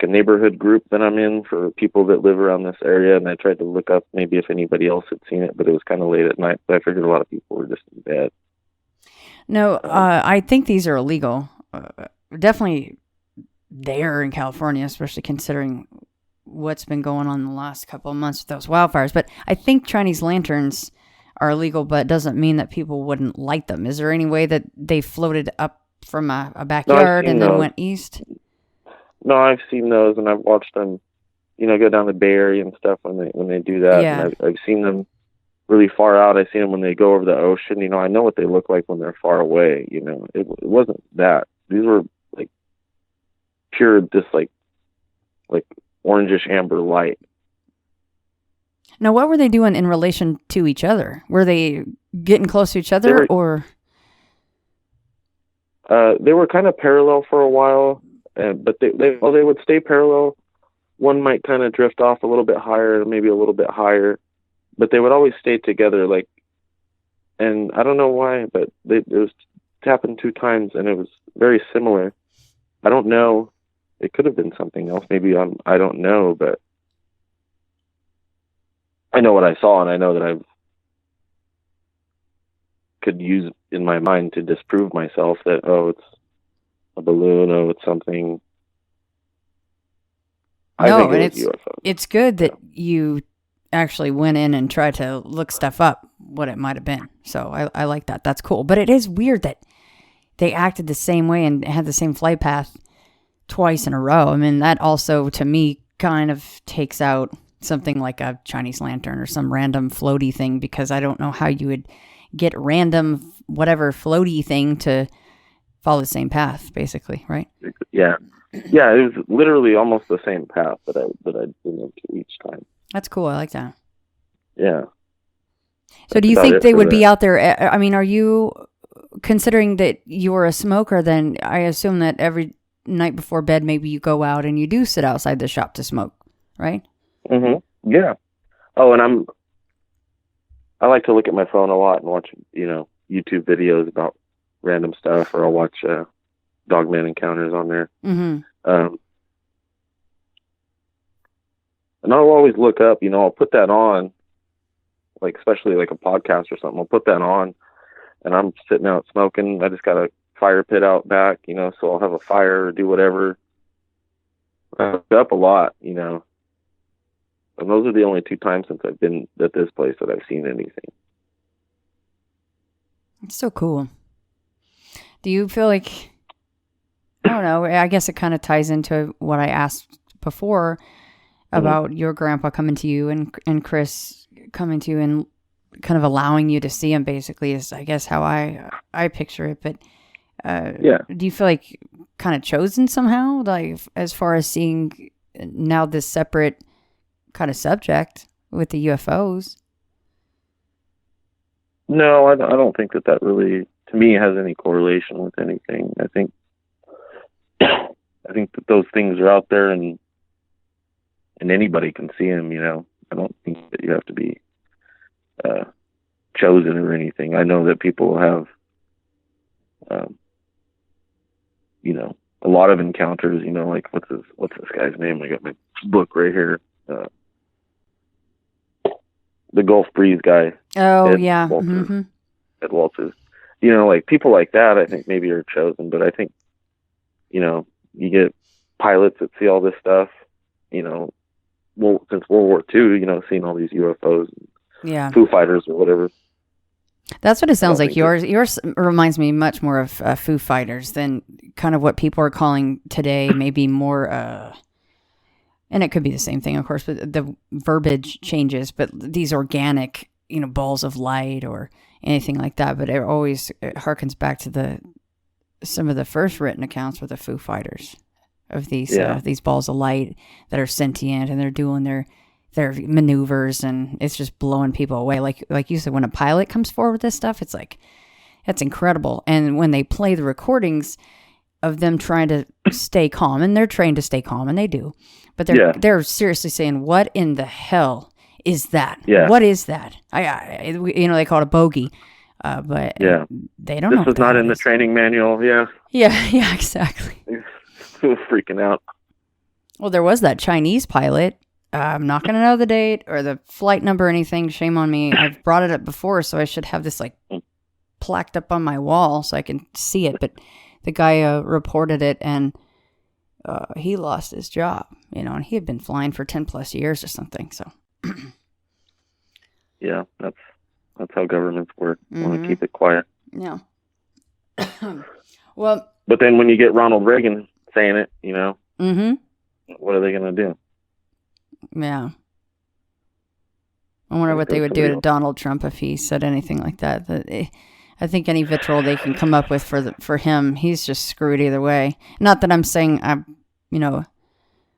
neighborhood group that I'm in for people that live around this area, and I tried to look up maybe if anybody else had seen it, but it was kind of late at night, so I figured a lot of people were just in bed. No, I think these are illegal. Definitely there in California, especially considering what's been going on in the last couple of months with those wildfires. But I think Chinese lanterns are illegal, but it doesn't mean that people wouldn't light them. Is there any way that they floated up from a backyard and then went east? No, I've seen those, and I've watched them, go down the Bay Area and stuff when they do that. Yeah. And I've seen them really far out. I've seen them when they go over the ocean. I know what they look like when they're far away. It wasn't that. These were like pure, just like orangish amber light. Now, what were they doing in relation to each other? Were they getting close to each other, or? They were kind of parallel for a while, but they would stay parallel. One might kind of drift off a little bit higher, maybe a little bit higher, but they would always stay together. And I don't know why, but it happened two times, and it was very similar. I don't know. It could have been something else. Maybe I don't know, but I know what I saw, and I know that I could use in my mind to disprove myself that, it's a balloon, it's something. I think it was UFO. It's good that you actually went in and tried to look stuff up, what it might have been. So I like that. That's cool. But it is weird that they acted the same way and had the same flight path twice in a row. I mean, that also, to me, kind of takes out something like a Chinese lantern or some random floaty thing, because I don't know how you would get random whatever floaty thing to follow the same path, basically, right? Yeah. Yeah, it was literally almost the same path that I'd been into each time. That's cool. I like that. Yeah. So do you think they would be out there? I mean, are you, considering that you're a smoker, then I assume that every night before bed, maybe you go out and you do sit outside the shop to smoke, right? Mm-hmm. Yeah. Oh, and I like to look at my phone a lot and watch, YouTube videos about random stuff, or I'll watch Dogman Encounters on there. Mm-hmm. And I'll always look up, I'll put that on, like, especially like a podcast or something. I'll put that on and I'm sitting out smoking. I just got a fire pit out back, so I'll have a fire or do whatever. I look up a lot, And those are the only 2 times since I've been at this place that I've seen anything. It's so cool. Do you feel like, I don't know, I guess it kind of ties into what I asked before about your grandpa coming to you and Chris coming to you and kind of allowing you to see him, basically, is, I guess, how I picture it. But do you feel like kind of chosen somehow, like, as far as seeing now this separate kind of subject with the UFOs? No, I don't think that really, to me, has any correlation with anything. I think that those things are out there, and anybody can see them. I don't think that you have to be chosen or anything. I know that people have, a lot of encounters. Like what's this guy's name? I got my book right here. The Gulf Breeze guy. Oh, Ed yeah. Walters. Mm-hmm. Ed Walters. Like people like that, I think maybe are chosen, but I think, you get pilots that see all this stuff, well, since World War II, seeing all these UFOs, Yeah. Foo Fighters or whatever. That's what it sounds like. Yours reminds me much more of Foo Fighters than kind of what people are calling today, maybe more, and it could be the same thing, of course, but the verbiage changes, but these organic, balls of light or anything like that. But it always harkens back to some of the first written accounts with the Foo Fighters of these balls of light that are sentient, and they're doing their maneuvers, and it's just blowing people away. Like you said, when a pilot comes forward with this stuff, it's like, that's incredible. And when they play the recordings of them trying to stay calm, and they're trained to stay calm, and they do, but they're seriously saying, what in the hell is that? Yeah. What is that? They call it a bogey. But they don't know. This was not in the training manual. Yeah. Yeah, exactly. Who was freaking out? Well, there was that Chinese pilot. I'm not going to know the date or the flight number or anything. Shame on me. I've brought it up before, so I should have this like plaqued up on my wall so I can see it. But the guy reported it, and he lost his job, and he had been flying for 10 plus years or something. So yeah, that's how governments work. Want to keep it quiet. Yeah. Well, but then when you get Ronald Reagan saying it, mm-hmm. What are they going to do? Yeah. I wonder what they would do to Donald Trump if he said anything like that. I think any vitriol they can come up with for him, he's just screwed either way. Not that I'm saying I'm,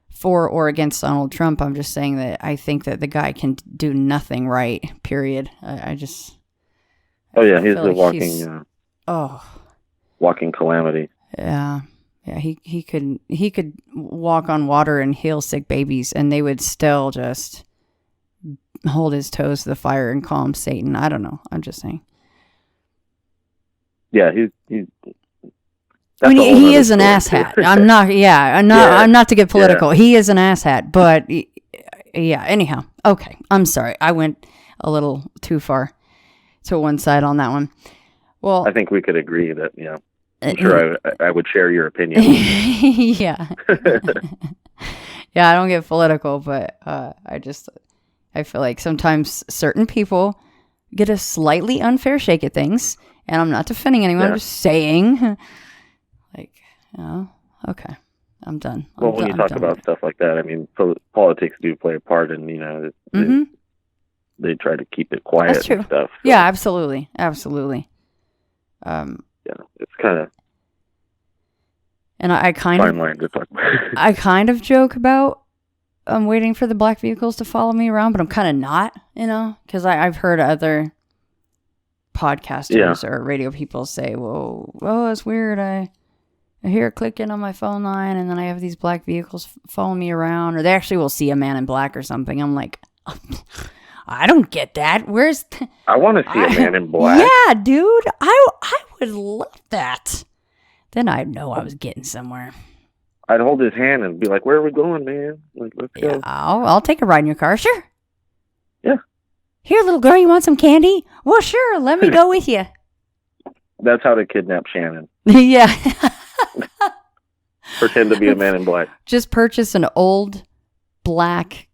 for or against Donald Trump. I'm just saying that I think that the guy can do nothing right, period. He's a walking calamity. Yeah. Yeah, he could walk on water and heal sick babies, and they would still just hold his toes to the fire and call him Satan. I don't know. I'm just saying. Yeah, he's. He is an asshat. I'm not. Yeah, I'm not to get political. Yeah. He is an asshat, but yeah. Anyhow, okay. I'm sorry. I went a little too far to one side on that one. Well, I think we could agree that I'm sure I would share your opinion. Yeah. Yeah, I don't get political, but I feel like sometimes certain people get a slightly unfair shake at things, and I'm not defending anyone. I'm just saying, okay, I'm done. When you talk about stuff like that, I mean, politics do play a part in, they try to keep it quiet. That's true. And stuff. So. Yeah, absolutely. Yeah, it's kind of. And I kind Fine line to talk about. I kind of joke about I'm waiting for the black vehicles to follow me around, but I'm kind of not, because I've heard other podcasters or radio people say, "Whoa, it's weird. I hear it clicking on my phone line, and then I have these black vehicles following me around, or they actually will see a man in black or something." I'm like, I don't get that. I want to see a man in black. Yeah, dude. I would love that. Then I'd know I was getting somewhere. I'd hold his hand and be like, "Where are we going, man? Like, let's go." I'll take a ride in your car. Sure. Yeah. Here, little girl, you want some candy? Well, sure. Let me go with you. That's how to kidnap Shannon. Yeah. Pretend to be a man in black. Just purchase an old blacked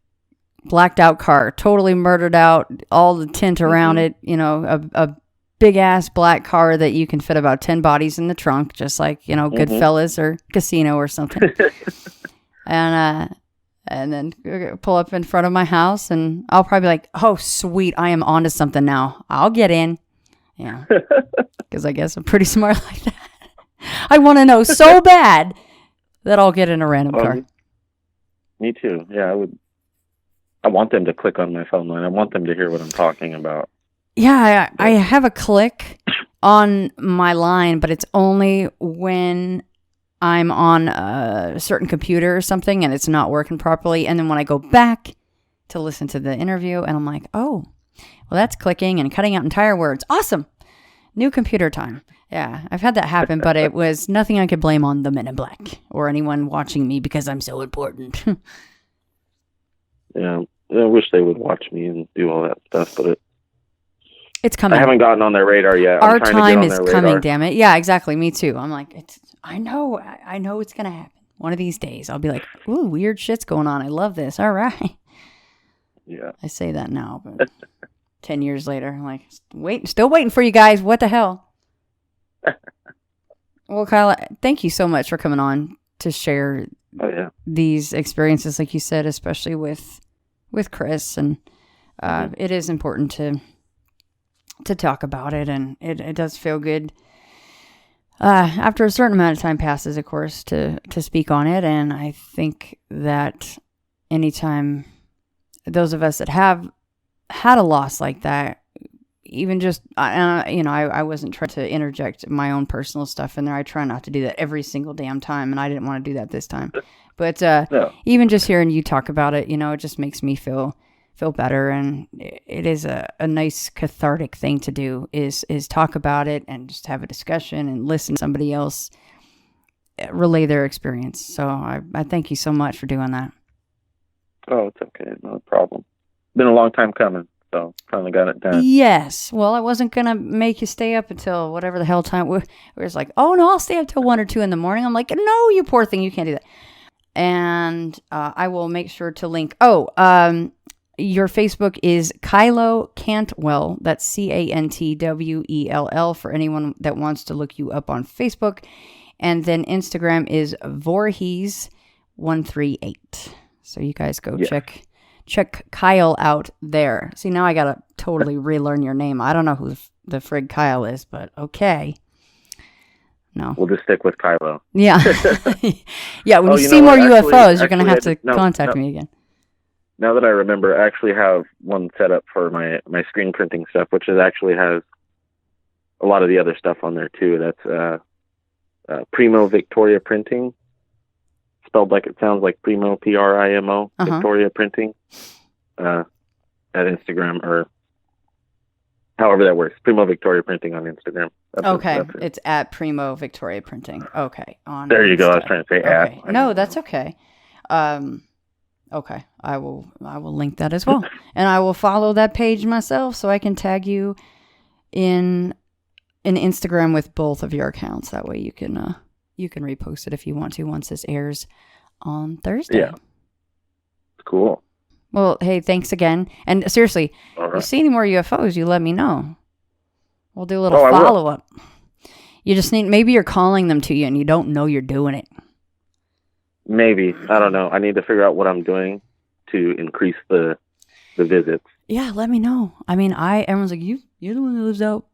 out car, totally murdered out, all the tint around it, a big ass black car that you can fit about 10 bodies in the trunk, just like, Goodfellas or Casino or something. And then pull up in front of my house, and I'll probably be like, "Oh, sweet, I am onto something now. I'll get in." Yeah. Because I guess I'm pretty smart like that. I want to know so bad that I'll get in a random car. Me too. Yeah, I want them to click on my phone line. I want them to hear what I'm talking about. Yeah, I have a click on my line, but it's only when I'm on a certain computer or something and it's not working properly. And then when I go back to listen to the interview, and I'm like, "Oh, well, that's clicking and cutting out entire words. Awesome. New computer time." Yeah, I've had that happen, but it was nothing I could blame on the Men in Black or anyone watching me because I'm so important. Yeah, I wish they would watch me and do all that stuff, but it's coming. I haven't gotten on their radar yet. Our time is coming, damn it. Yeah, exactly. Me too. I'm like, I know it's going to happen. One of these days, I'll be like, "Ooh, weird shit's going on. I love this. All right." Yeah. I say that now, but 10 years later, I'm like, still waiting for you guys. What the hell? Well, Kyle, thank you so much for coming on to share these experiences, like you said, especially with Chris. And it is important to talk about it, and it does feel good after a certain amount of time passes, of course, to speak on it. And I think that anytime those of us that have had a loss like that, even just, I wasn't trying to interject my own personal stuff in there. I try not to do that every single damn time, and I didn't want to do that this time. But even just hearing you talk about it, it just makes me feel better, and it is a nice cathartic thing to do is talk about it and just have a discussion and listen to somebody else relay their experience. So I thank you so much for doing that. Oh, it's okay. No problem. Been a long time coming, so finally got it done. Yes. Well, I wasn't going to make you stay up until whatever the hell time. We're just like, "Oh, no, I'll stay up till 1 or 2 in the morning." I'm like, "No, you poor thing. You can't do that." And I will make sure to link. Your Facebook is Kylo Cantwell. That's Cantwell for anyone that wants to look you up on Facebook. And then Instagram is Voorhees138. So you guys go check Kyle out there. See, now I got to totally relearn your name. I don't know who the frig Kyle is, but okay. No. We'll just stick with Kylo. Yeah. Yeah, when you see more UFOs, you're going to have to contact me again. Now that I remember, I actually have one set up for my screen printing stuff, which actually has a lot of the other stuff on there too. That's Primo Victoria Printing, spelled like it sounds like Primo, Primo, Victoria Printing, at Instagram, or however that works. Primo Victoria Printing on Instagram. It's at Primo Victoria Printing. Okay. There you go. I was trying to say at. No, that's okay. Okay, I will link that as well, and I will follow that page myself so I can tag you in Instagram with both of your accounts. That way you can repost it if you want to once this airs on Thursday. Yeah, cool. Well, hey, thanks again, and seriously, if you see any more UFOs, you let me know. We'll do a little follow up. You just maybe you're calling them to you and you don't know you're doing it. Maybe. I don't know. I need to figure out what I'm doing to increase the visits. Yeah, let me know. I mean, everyone's like, you're the one who lives out,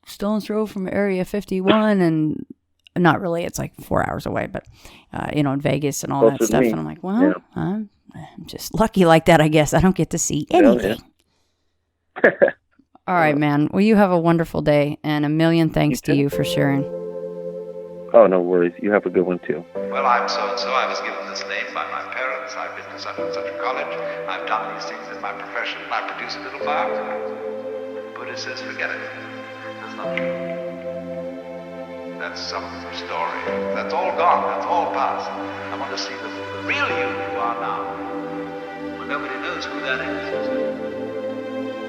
Stones Row from Area 51, and not really. It's like 4 hours away, but in Vegas and all Close that with stuff. me. And I'm like, well, I'm just lucky like that, I guess. I don't get to see anything. All right, man. Well, you have a wonderful day, and a million thanks to you for sharing. Oh, no worries. You have a good one, too. Well, I'm so-and-so. I was given this name by my parents. I've been to such and such a college. I've done these things in my profession. I produce a little biography. Buddha says, forget it. That's not true. That's some story. That's all gone. That's all past. I want to see the real you are now. Well, nobody knows who that is.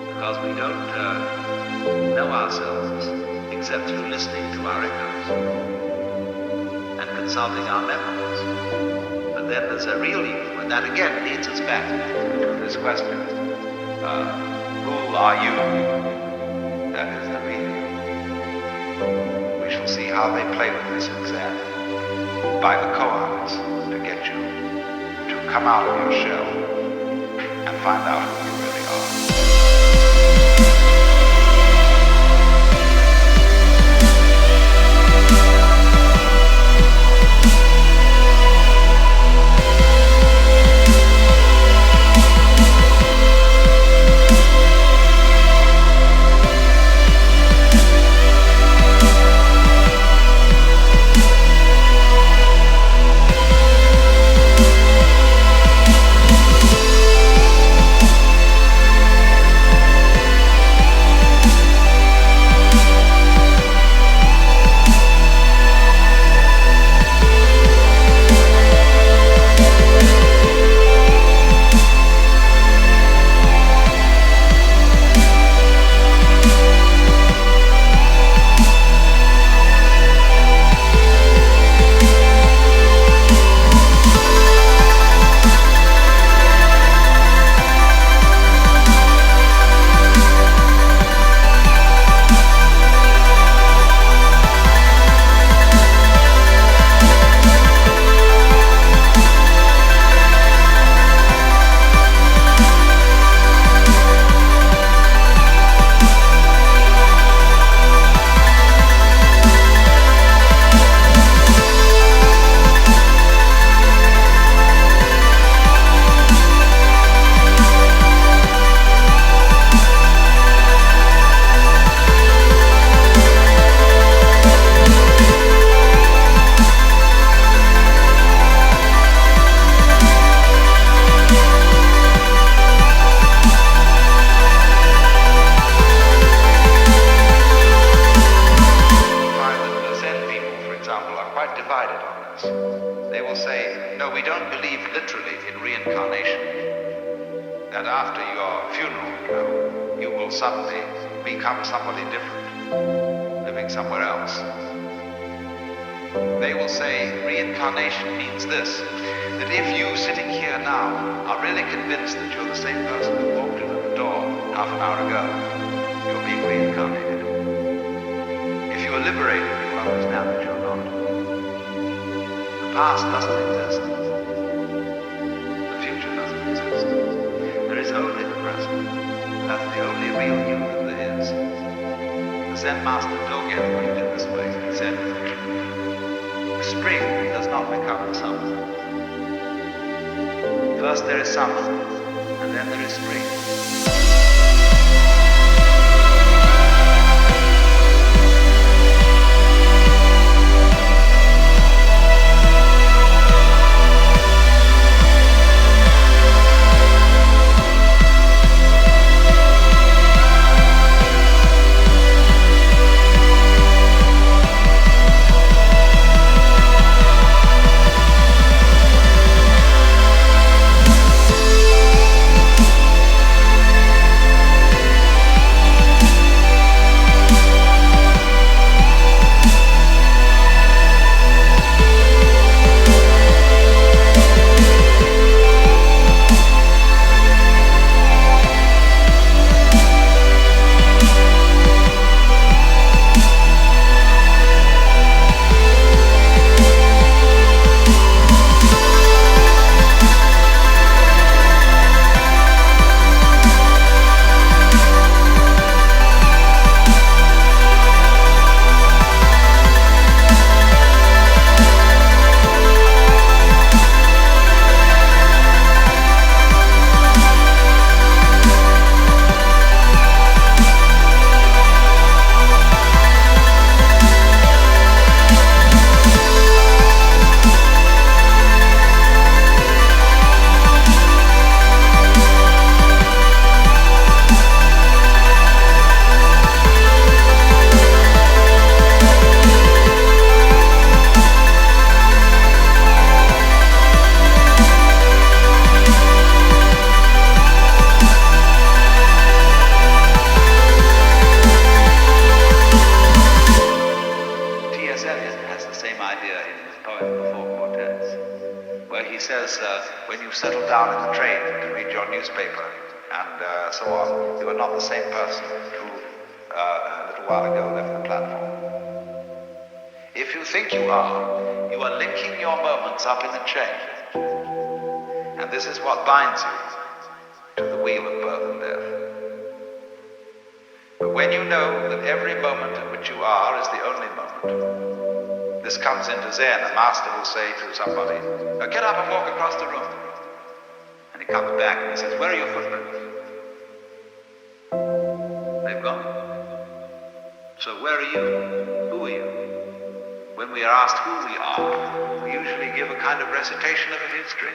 Because we don't know ourselves except through listening to our echoes and consulting our memories. But then there's a real you, and that again leads us back to this question. Who are you? That is the real you. We shall see how they play with this exam by the koans to get you to come out of your shell and find out who you really are. you've settled down in the train to read your newspaper and so on, you are not the same person who a little while ago left the platform. If you think you are linking your moments up in a chain. And this is what binds you to the wheel of birth and death. But when you know that every moment in which you are is the only moment, this comes into Zen. A master will say to somebody, "Now get up and walk across the room." And he comes back and he says, "Where are your footprints?" They've gone. So where are you? Who are you? When we are asked who we are, we usually give a kind of recitation of a history.